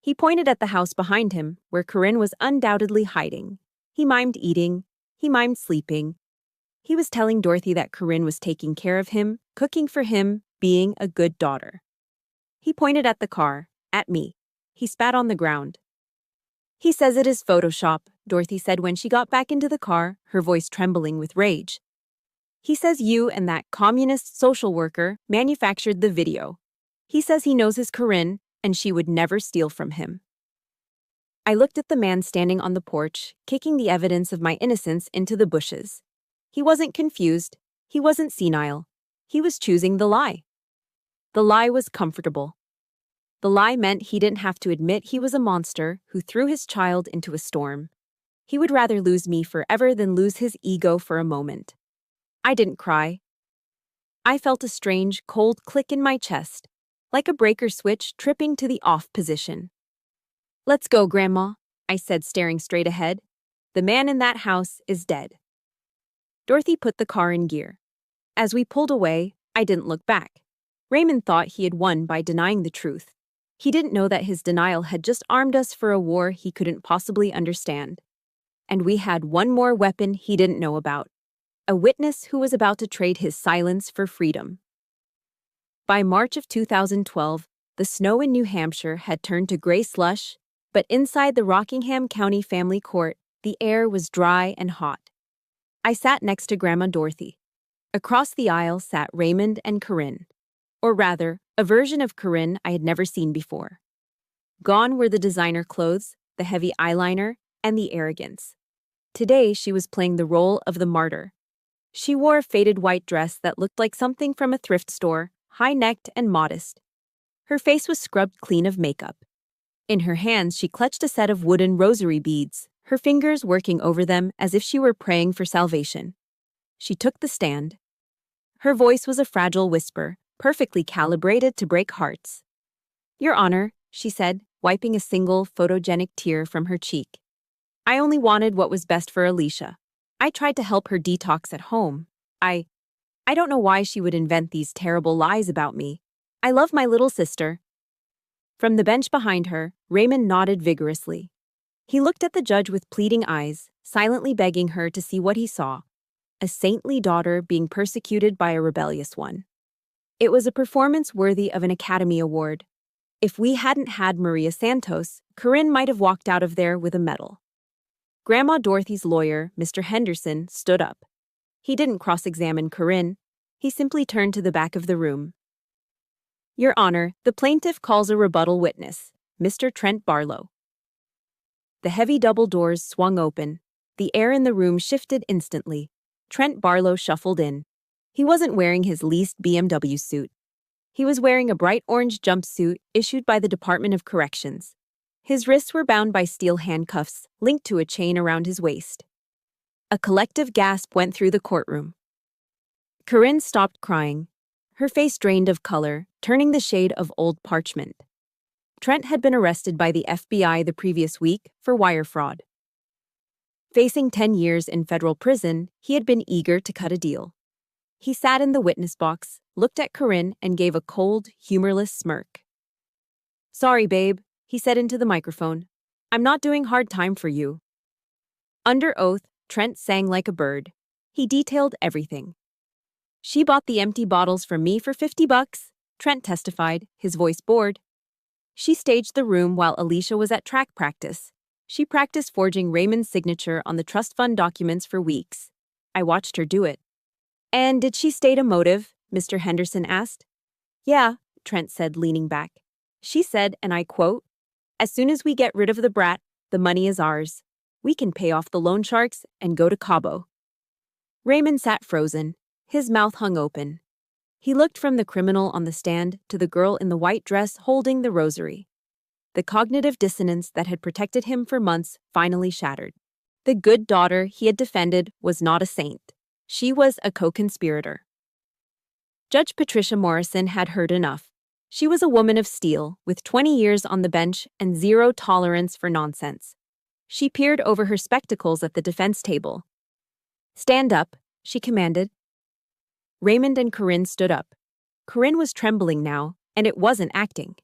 Speaker 1: He pointed at the house behind him, where Corinne was undoubtedly hiding. He mimed eating. He mimed sleeping. He was telling Dorothy that Corinne was taking care of him, cooking for him, being a good daughter. He pointed at the car, at me. He spat on the ground. He says it is Photoshop, Dorothy said when she got back into the car, her voice trembling with rage. He says you and that communist social worker manufactured the video. He says he knows his Corinne, and she would never steal from him. I looked at the man standing on the porch, kicking the evidence of my innocence into the bushes. He wasn't confused. He wasn't senile. He was choosing the lie. The lie was comfortable. The lie meant he didn't have to admit he was a monster who threw his child into a storm. He would rather lose me forever than lose his ego for a moment. I didn't cry. I felt a strange, cold click in my chest, like a breaker switch tripping to the off position. Let's go, Grandma, I said, staring straight ahead. The man in that house is dead. Dorothy put the car in gear. As we pulled away, I didn't look back. Raymond thought he had won by denying the truth. He didn't know that his denial had just armed us for a war he couldn't possibly understand. And we had one more weapon he didn't know about. A witness who was about to trade his silence for freedom. By March of 2012, the snow in New Hampshire had turned to gray slush, but inside the Rockingham County Family Court, the air was dry and hot. I sat next to Grandma Dorothy. Across the aisle sat Raymond and Corinne. Or rather, a version of Corinne I had never seen before. Gone were the designer clothes, the heavy eyeliner, and the arrogance. Today she was playing the role of the martyr. She wore a faded white dress that looked like something from a thrift store, high-necked and modest. Her face was scrubbed clean of makeup. In her hands she clutched a set of wooden rosary beads, her fingers working over them as if she were praying for salvation. She took the stand. Her voice was a fragile whisper, perfectly calibrated to break hearts. Your Honor, she said, wiping a single photogenic tear from her cheek. I only wanted what was best for Alicia. I tried to help her detox at home. I don't know why she would invent these terrible lies about me. I love my little sister. From the bench behind her, Raymond nodded vigorously. He looked at the judge with pleading eyes, silently begging her to see what he saw. A saintly daughter being persecuted by a rebellious one. It was a performance worthy of an Academy Award. If we hadn't had Maria Santos, Corinne might have walked out of there with a medal. Grandma Dorothy's lawyer, Mr. Henderson, stood up. He didn't cross-examine Corinne. He simply turned to the back of the room. Your Honor, the plaintiff calls a rebuttal witness, Mr. Trent Barlow. The heavy double doors swung open. The air in the room shifted instantly. Trent Barlow shuffled in. He wasn't wearing his leased BMW suit. He was wearing a bright orange jumpsuit issued by the Department of Corrections. His wrists were bound by steel handcuffs linked to a chain around his waist. A collective gasp went through the courtroom. Corinne stopped crying. Her face drained of color, turning the shade of old parchment. Trent had been arrested by the FBI the previous week for wire fraud. Facing 10 years in federal prison, he had been eager to cut a deal. He sat in the witness box, looked at Corinne, and gave a cold, humorless smirk. "Sorry, babe," he said into the microphone. "I'm not doing hard time for you." Under oath, Trent sang like a bird. He detailed everything. "She bought the empty bottles from me for $50, Trent testified, his voice bored. "She staged the room while Alicia was at track practice. She practiced forging Raymond's signature on the trust fund documents for weeks. I watched her do it." "And did she state a motive?" Mr. Henderson asked. "Yeah," Trent said, leaning back. "She said, and I quote, 'As soon as we get rid of the brat, the money is ours. We can pay off the loan sharks and go to Cabo.'" Raymond sat frozen, his mouth hung open. He looked from the criminal on the stand to the girl in the white dress holding the rosary. The cognitive dissonance that had protected him for months finally shattered. The good daughter he had defended was not a saint. She was a co-conspirator. Judge Patricia Morrison had heard enough. She was a woman of steel, with 20 years on the bench and zero tolerance for nonsense. She peered over her spectacles at the defense table. "Stand up," she commanded. Raymond and Corinne stood up. Corinne was trembling now, and it wasn't acting.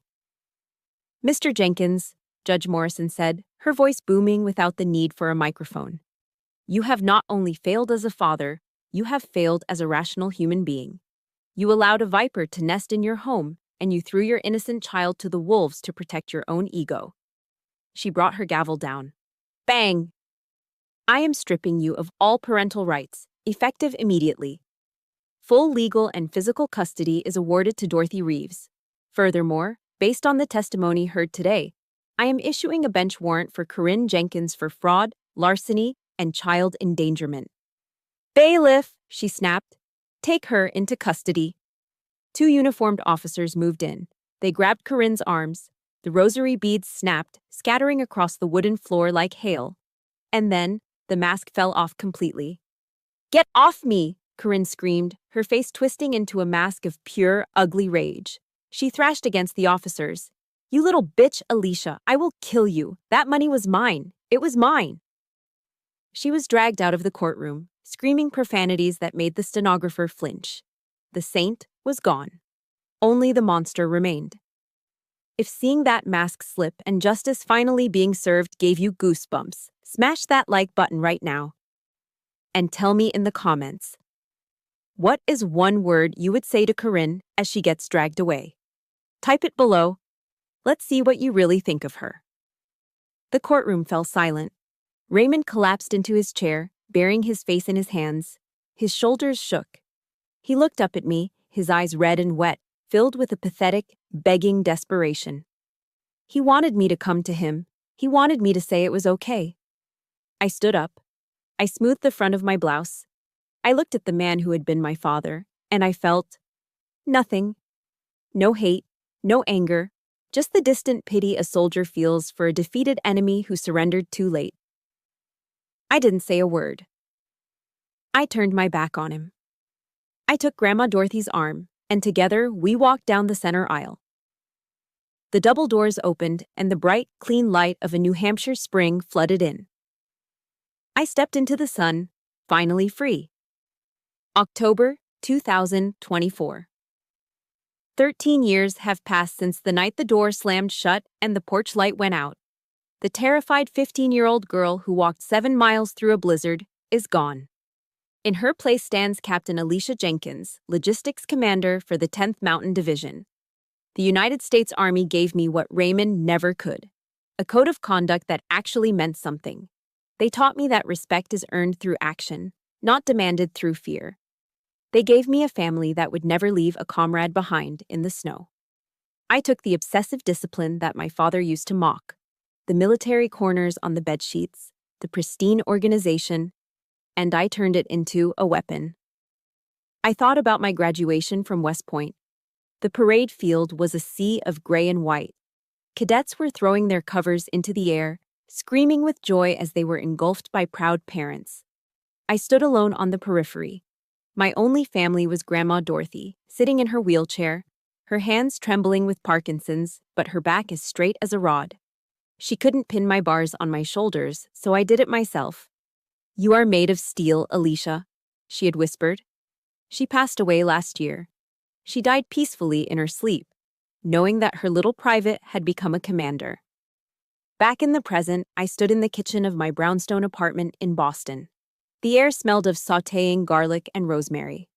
Speaker 1: "Mr. Jenkins," Judge Morrison said, her voice booming without the need for a microphone. "You have not only failed as a father, you have failed as a rational human being. You allowed a viper to nest in your home, and you threw your innocent child to the wolves to protect your own ego." She brought her gavel down. Bang! "I am stripping you of all parental rights, effective immediately. Full legal and physical custody is awarded to Dorothy Reeves. Furthermore, based on the testimony heard today, I am issuing a bench warrant for Corinne Jenkins for fraud, larceny, and child endangerment." "Bailiff," she snapped, "take her into custody." Two uniformed officers moved in. They grabbed Corinne's arms. The rosary beads snapped, scattering across the wooden floor like hail. And then, the mask fell off completely. "Get off me!" Corinne screamed, her face twisting into a mask of pure, ugly rage. She thrashed against the officers. "You little bitch, Alicia, I will kill you. That money was mine. It was mine." She was dragged out of the courtroom, screaming profanities that made the stenographer flinch. The saint was gone. Only the monster remained. If seeing that mask slip and justice finally being served gave you goosebumps, smash that like button right now. And tell me in the comments, what is one word you would say to Corinne as she gets dragged away? Type it below. Let's see what you really think of her. The courtroom fell silent. Raymond collapsed into his chair, burying his face in his hands. His shoulders shook. He looked up at me, his eyes red and wet, filled with a pathetic, begging desperation. He wanted me to come to him. He wanted me to say it was okay. I stood up. I smoothed the front of my blouse. I looked at the man who had been my father, and I felt nothing. No hate, no anger, just the distant pity a soldier feels for a defeated enemy who surrendered too late. I didn't say a word. I turned my back on him. I took Grandma Dorothy's arm, and together we walked down the center aisle. The double doors opened, and the bright, clean light of a New Hampshire spring flooded in. I stepped into the sun, finally free. October 2024. 13 years have passed since the night the door slammed shut and the porch light went out. The terrified 15-year-old girl who walked 7 miles through a blizzard is gone. In her place stands Captain Alicia Jenkins, Logistics Commander for the 10th Mountain Division. The United States Army gave me what Raymond never could, a code of conduct that actually meant something. They taught me that respect is earned through action, not demanded through fear. They gave me a family that would never leave a comrade behind in the snow. I took the obsessive discipline that my father used to mock, the military corners on the bedsheets, the pristine organization, and I turned it into a weapon. I thought about my graduation from West Point. The parade field was a sea of gray and white. Cadets were throwing their covers into the air, screaming with joy as they were engulfed by proud parents. I stood alone on the periphery. My only family was Grandma Dorothy, sitting in her wheelchair, her hands trembling with Parkinson's, but her back as straight as a rod. She couldn't pin my bars on my shoulders, so I did it myself. "You are made of steel, Alicia," she had whispered. She passed away last year. She died peacefully in her sleep, knowing that her little private had become a commander. Back in the present, I stood in the kitchen of my brownstone apartment in Boston. The air smelled of sautéing garlic and rosemary.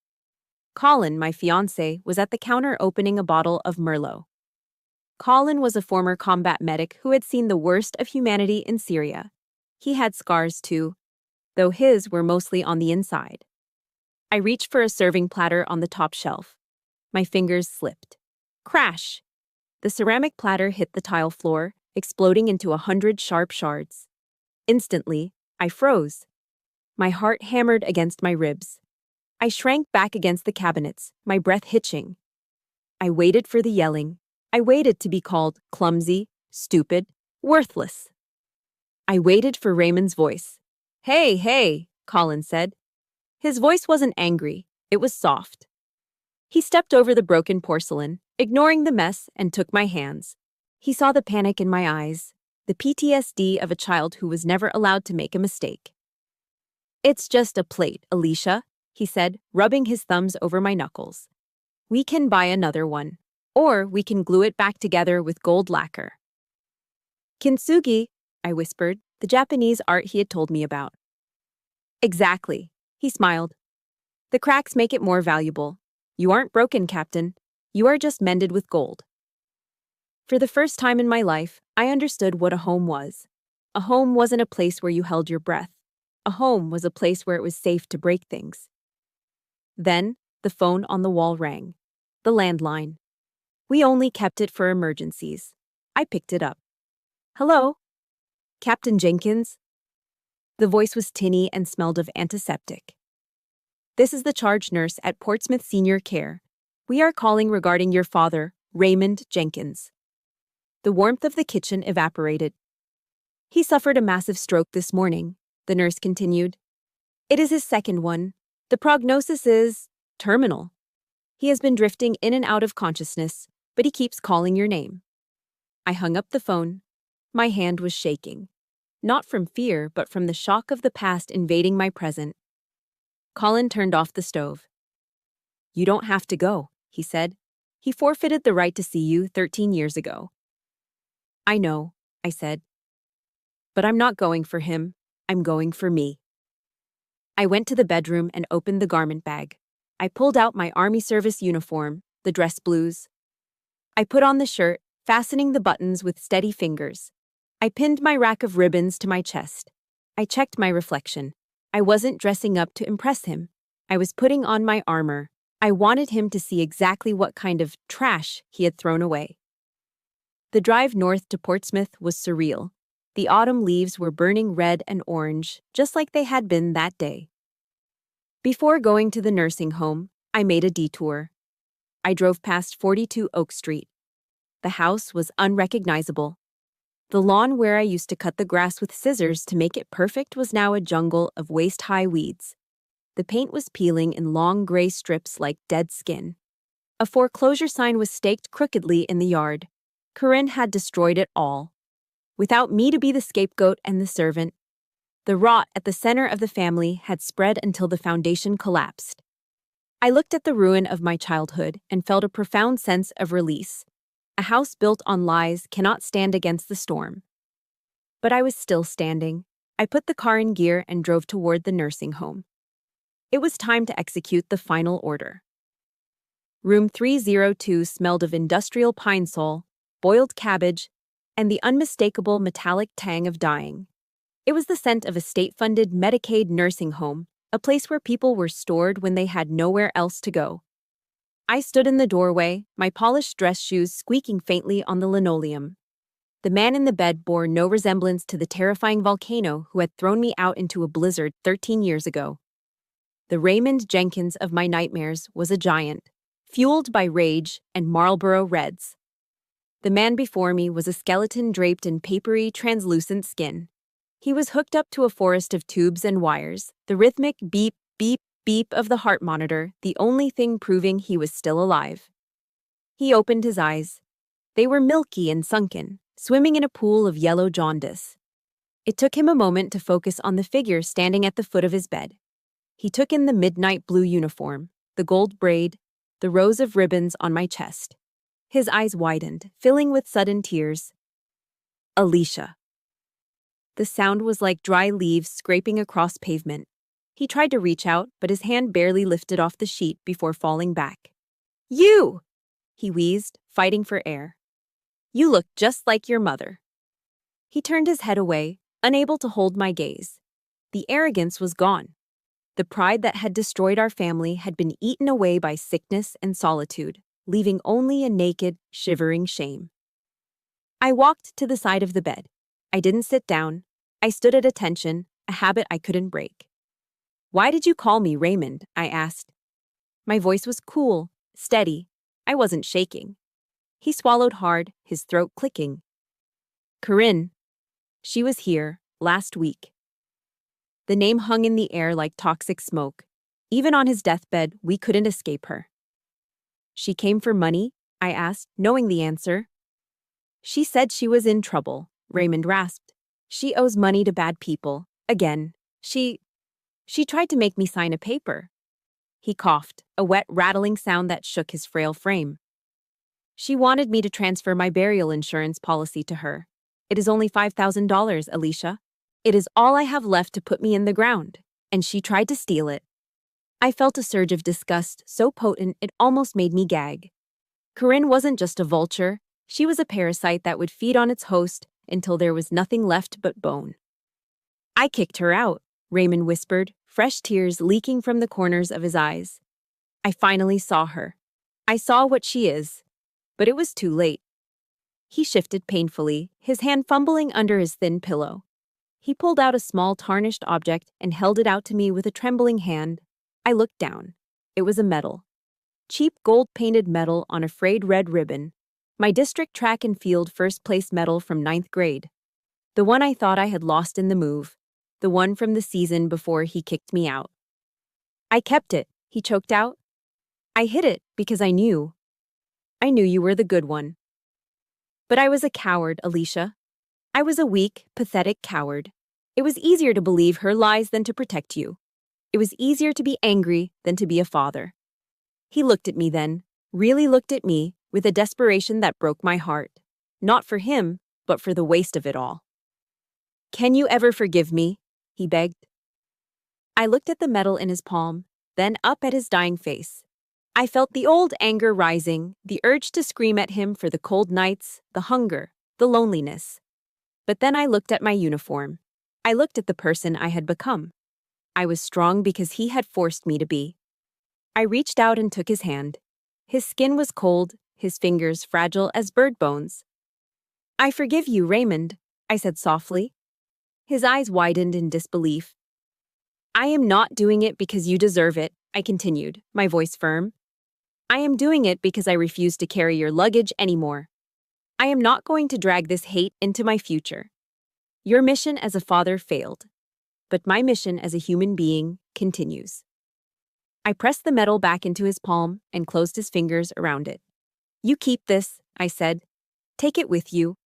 Speaker 1: Colin, my fiancé, was at the counter opening a bottle of Merlot. Colin was a former combat medic who had seen the worst of humanity in Syria. He had scars too, though his were mostly on the inside. I reached for a serving platter on the top shelf. My fingers slipped. Crash! The ceramic platter hit the tile floor, exploding into 100 sharp shards. Instantly, I froze. My heart hammered against my ribs. I shrank back against the cabinets, my breath hitching. I waited for the yelling. I waited to be called clumsy, stupid, worthless. I waited for Raymond's voice. "Hey, hey," Colin said. His voice wasn't angry, it was soft. He stepped over the broken porcelain, ignoring the mess, and took my hands. He saw the panic in my eyes, the PTSD of a child who was never allowed to make a mistake. "It's just a plate, Alicia," he said, rubbing his thumbs over my knuckles. "We can buy another one, or we can glue it back together with gold lacquer." "Kintsugi," I whispered, the Japanese art he had told me about. "Exactly," he smiled. "The cracks make it more valuable. You aren't broken, Captain. You are just mended with gold." For the first time in my life, I understood what a home was. A home wasn't a place where you held your breath. A home was a place where it was safe to break things. Then, the phone on the wall rang. The landline. We only kept it for emergencies. I picked it up. "Hello? Captain Jenkins?" The voice was tinny and smelled of antiseptic. "This is the charge nurse at Portsmouth Senior Care. We are calling regarding your father, Raymond Jenkins." The warmth of the kitchen evaporated. "He suffered a massive stroke this morning," the nurse continued. "It is his second one. The prognosis is terminal. He has been drifting in and out of consciousness, but he keeps calling your name." I hung up the phone. My hand was shaking. Not from fear, but from the shock of the past invading my present. Colin turned off the stove. "You don't have to go," he said. "He forfeited the right to see you 13 years ago." "I know," I said. "But I'm not going for him. I'm going for me." I went to the bedroom and opened the garment bag. I pulled out my Army service uniform, the dress blues. I put on the shirt, fastening the buttons with steady fingers. I pinned my rack of ribbons to my chest. I checked my reflection. I wasn't dressing up to impress him. I was putting on my armor. I wanted him to see exactly what kind of trash he had thrown away. The drive north to Portsmouth was surreal. The autumn leaves were burning red and orange, just like they had been that day. Before going to the nursing home, I made a detour. I drove past 42 Oak Street. The house was unrecognizable. The lawn where I used to cut the grass with scissors to make it perfect was now a jungle of waist-high weeds. The paint was peeling in long gray strips like dead skin. A foreclosure sign was staked crookedly in the yard. Corinne had destroyed it all. Without me to be the scapegoat and the servant, the rot at the center of the family had spread until the foundation collapsed. I looked at the ruin of my childhood and felt a profound sense of release. A house built on lies cannot stand against the storm. But I was still standing. I put the car in gear and drove toward the nursing home. It was time to execute the final order. Room 302 smelled of industrial pine sol, boiled cabbage, and the unmistakable metallic tang of dying. It was the scent of a state-funded Medicaid nursing home, a place where people were stored when they had nowhere else to go. I stood in the doorway, my polished dress shoes squeaking faintly on the linoleum. The man in the bed bore no resemblance to the terrifying volcano who had thrown me out into a blizzard 13 years ago. The Raymond Jenkins of my nightmares was a giant, fueled by rage and Marlboro Reds. The man before me was a skeleton draped in papery, translucent skin. He was hooked up to a forest of tubes and wires, the rhythmic beep, beep, beep of the heart monitor, the only thing proving he was still alive. He opened his eyes. They were milky and sunken, swimming in a pool of yellow jaundice. It took him a moment to focus on the figure standing at the foot of his bed. He took in the midnight blue uniform, the gold braid, the rows of ribbons on my chest. His eyes widened, filling with sudden tears. Alicia. The sound was like dry leaves scraping across pavement. He tried to reach out, but his hand barely lifted off the sheet before falling back. You! He wheezed, fighting for air. You look just like your mother. He turned his head away, unable to hold my gaze. The arrogance was gone. The pride that had destroyed our family had been eaten away by sickness and solitude, leaving only a naked, shivering shame. I walked to the side of the bed. I didn't sit down. I stood at attention, a habit I couldn't break. Why did you call me Raymond? I asked. My voice was cool, steady. I wasn't shaking. He swallowed hard, his throat clicking. Corinne. She was here, last week. The name hung in the air like toxic smoke. Even on his deathbed, we couldn't escape her. She came for money? I asked, knowing the answer. She said she was in trouble, Raymond rasped. She owes money to bad people. Again. She tried to make me sign a paper. He coughed, a wet, rattling sound that shook his frail frame. She wanted me to transfer my burial insurance policy to her. It is only $5,000, Alicia. It is all I have left to put me in the ground, and she tried to steal it. I felt a surge of disgust so potent it almost made me gag. Corinne wasn't just a vulture, she was a parasite that would feed on its host until there was nothing left but bone. I kicked her out, Raymond whispered, fresh tears leaking from the corners of his eyes. I finally saw her. I saw what she is, but it was too late. He shifted painfully, his hand fumbling under his thin pillow. He pulled out a small tarnished object and held it out to me with a trembling hand. I looked down. It was a medal. Cheap gold-painted medal on a frayed red ribbon. My district track and field first-place medal from 9th grade. The one I thought I had lost in the move. The one from the season before he kicked me out. I kept it, he choked out. I hid it because I knew. I knew you were the good one. But I was a coward, Alicia. I was a weak, pathetic coward. It was easier to believe her lies than to protect you. It was easier to be angry than to be a father. He looked at me then, really looked at me, with a desperation that broke my heart. Not for him, but for the waste of it all. Can you ever forgive me? He begged. I looked at the medal in his palm, then up at his dying face. I felt the old anger rising, the urge to scream at him for the cold nights, the hunger, the loneliness. But then I looked at my uniform. I looked at the person I had become. I was strong because he had forced me to be. I reached out and took his hand. His skin was cold, his fingers fragile as bird bones. I forgive you, Raymond, I said softly. His eyes widened in disbelief. I am not doing it because you deserve it, I continued, my voice firm. I am doing it because I refuse to carry your luggage anymore. I am not going to drag this hate into my future. Your mission as a father failed, but my mission as a human being continues. I pressed the medal back into his palm and closed his fingers around it. You keep this, I said. Take it with you,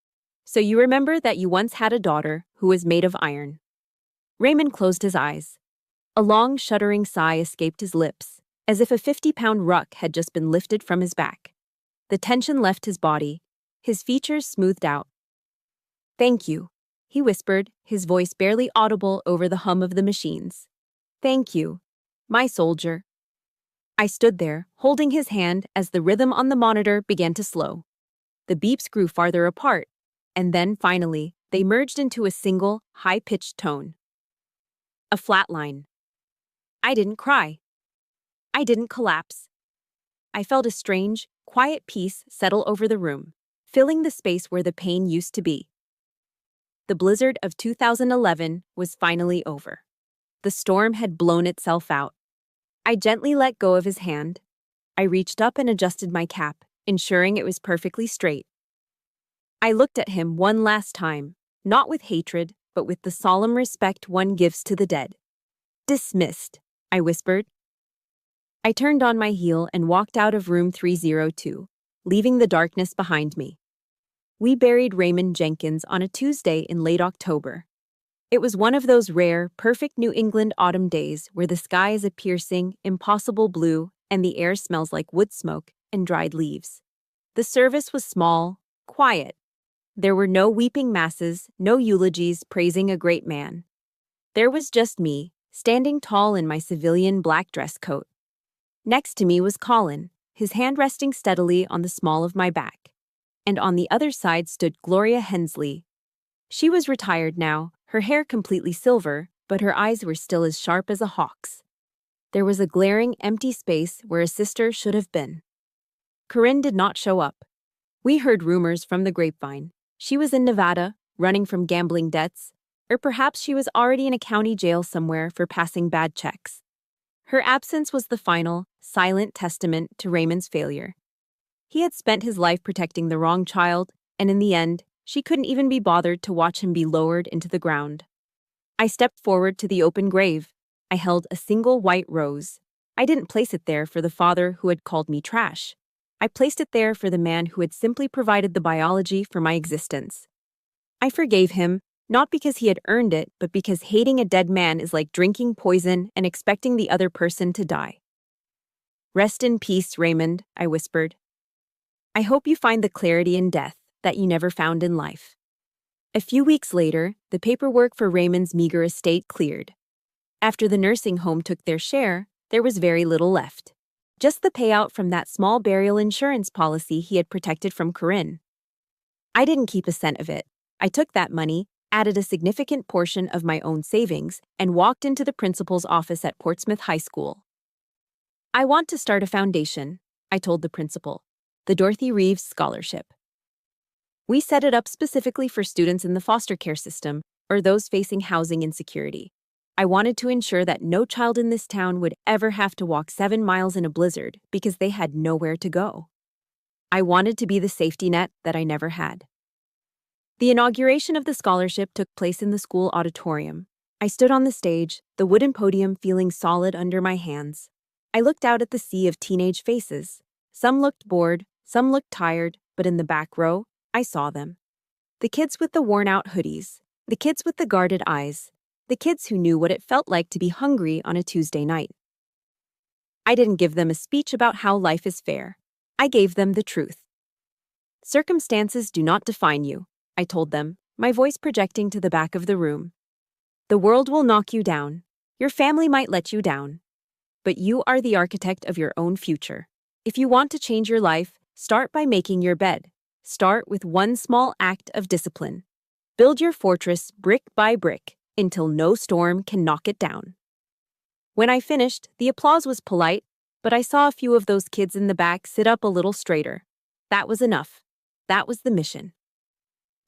Speaker 1: so you remember that you once had a daughter who was made of iron. Raymond closed his eyes. A long, shuddering sigh escaped his lips, as if a 50-pound ruck had just been lifted from his back. The tension left his body, his features smoothed out. Thank you, he whispered, his voice barely audible over the hum of the machines. Thank you, my soldier. I stood there, holding his hand as the rhythm on the monitor began to slow. The beeps grew farther apart, and then, finally, they merged into a single, high-pitched tone. A flat line. I didn't cry. I didn't collapse. I felt a strange, quiet peace settle over the room, filling the space where the pain used to be. The blizzard of 2011 was finally over. The storm had blown itself out. I gently let go of his hand. I reached up and adjusted my cap, ensuring it was perfectly straight. I looked at him one last time, not with hatred, but with the solemn respect one gives to the dead. Dismissed, I whispered. I turned on my heel and walked out of room 302, leaving the darkness behind me. We buried Raymond Jenkins on a Tuesday in late October. It was one of those rare, perfect New England autumn days where the sky is a piercing, impossible blue and the air smells like wood smoke and dried leaves. The service was small, quiet. There were no weeping masses, no eulogies praising a great man. There was just me, standing tall in my civilian black dress coat. Next to me was Colin, his hand resting steadily on the small of my back. And on the other side stood Gloria Hensley. She was retired now, her hair completely silver, but her eyes were still as sharp as a hawk's. There was a glaring, empty space where a sister should have been. Corinne did not show up. We heard rumors from the grapevine. She was in Nevada, running from gambling debts, or perhaps she was already in a county jail somewhere for passing bad checks. Her absence was the final, silent testament to Raymond's failure. He had spent his life protecting the wrong child, and in the end, she couldn't even be bothered to watch him be lowered into the ground. I stepped forward to the open grave. I held a single white rose. I didn't place it there for the father who had called me trash. I placed it there for the man who had simply provided the biology for my existence. I forgave him, not because he had earned it, but because hating a dead man is like drinking poison and expecting the other person to die. "Rest in peace, Raymond," I whispered. "I hope you find the clarity in death that you never found in life." A few weeks later, the paperwork for Raymond's meager estate cleared. After the nursing home took their share, there was very little left. Just the payout from that small burial insurance policy he had protected from Corinne. I didn't keep a cent of it. I took that money, added a significant portion of my own savings, and walked into the principal's office at Portsmouth High School. "I want to start a foundation," I told the principal, the Dorothy Reeves Scholarship. We set it up specifically for students in the foster care system or those facing housing insecurity. I wanted to ensure that no child in this town would ever have to walk 7 miles in a blizzard because they had nowhere to go. I wanted to be the safety net that I never had. The inauguration of the scholarship took place in the school auditorium. I stood on the stage, the wooden podium feeling solid under my hands. I looked out at the sea of teenage faces. Some looked bored, some looked tired, but in the back row, I saw them. The kids with the worn-out hoodies, the kids with the guarded eyes, the kids who knew what it felt like to be hungry on a Tuesday night. I didn't give them a speech about how life is fair. I gave them the truth. "Circumstances do not define you," I told them, my voice projecting to the back of the room. "The world will knock you down. Your family might let you down. But you are the architect of your own future. If you want to change your life, start by making your bed. Start with one small act of discipline. Build your fortress brick by brick until no storm can knock it down." When I finished, the applause was polite, but I saw a few of those kids in the back sit up a little straighter. That was enough. That was the mission.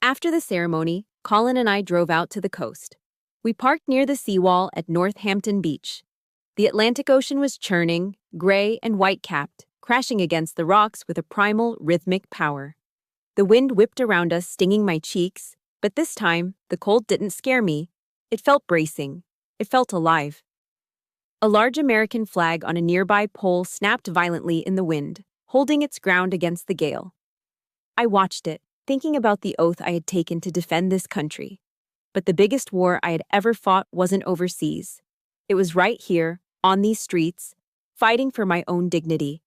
Speaker 1: After the ceremony, Colin and I drove out to the coast. We parked near the seawall at Northampton Beach. The Atlantic Ocean was churning, gray and white-capped, crashing against the rocks with a primal, rhythmic power. The wind whipped around us, stinging my cheeks, but this time, the cold didn't scare me. It felt bracing. It felt alive. A large American flag on a nearby pole snapped violently in the wind, holding its ground against the gale. I watched it, thinking about the oath I had taken to defend this country. But the biggest war I had ever fought wasn't overseas. It was right here, on these streets, fighting for my own dignity.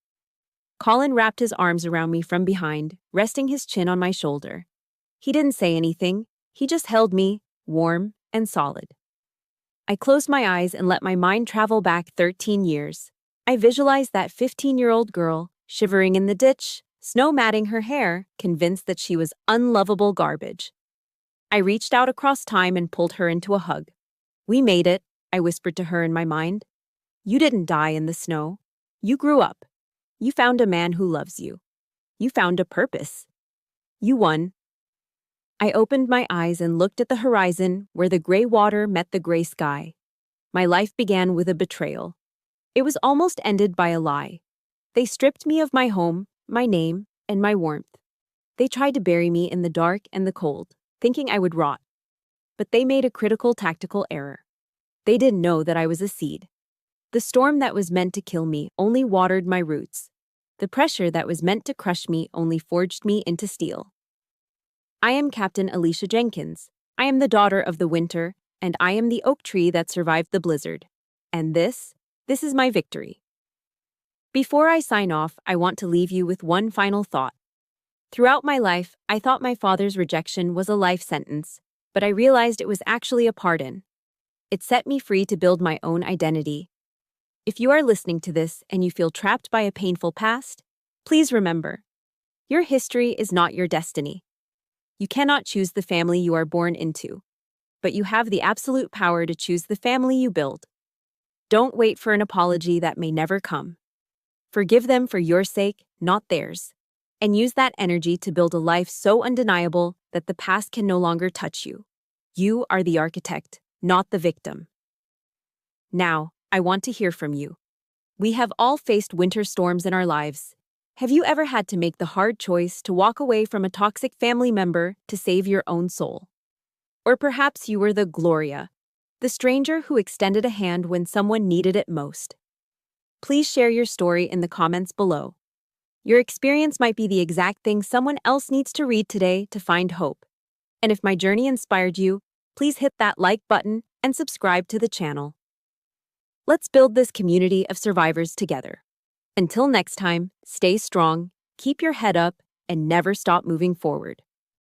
Speaker 1: Colin wrapped his arms around me from behind, resting his chin on my shoulder. He didn't say anything. He just held me, warm and solid. I closed my eyes and let my mind travel back 13 years. I visualized that 15-year-old girl, shivering in the ditch, snow matting her hair, convinced that she was unlovable garbage. I reached out across time and pulled her into a hug. "We made it," I whispered to her in my mind. "You didn't die in the snow. You grew up. You found a man who loves you. You found a purpose. You won." I opened my eyes and looked at the horizon where the gray water met the gray sky. My life began with a betrayal. It was almost ended by a lie. They stripped me of my home, my name, and my warmth. They tried to bury me in the dark and the cold, thinking I would rot. But they made a critical tactical error. They didn't know that I was a seed. The storm that was meant to kill me only watered my roots. The pressure that was meant to crush me only forged me into steel. I am Captain Alicia Jenkins. I am the daughter of the winter, and I am the oak tree that survived the blizzard. And this is my victory. Before I sign off, I want to leave you with one final thought. Throughout my life, I thought my father's rejection was a life sentence, but I realized it was actually a pardon. It set me free to build my own identity. If you are listening to this and you feel trapped by a painful past, please remember, your history is not your destiny. You cannot choose the family you are born into, but you have the absolute power to choose the family you build. Don't wait for an apology that may never come. Forgive them for your sake, not theirs, and use that energy to build a life so undeniable that the past can no longer touch you. You are the architect, not the victim. Now, I want to hear from you. We have all faced winter storms in our lives. Have you ever had to make the hard choice to walk away from a toxic family member to save your own soul? Or perhaps you were the Gloria, the stranger who extended a hand when someone needed it most. Please share your story in the comments below. Your experience might be the exact thing someone else needs to read today to find hope. And if my journey inspired you, please hit that like button and subscribe to the channel. Let's build this community of survivors together. Until next time, stay strong, keep your head up, and never stop moving forward.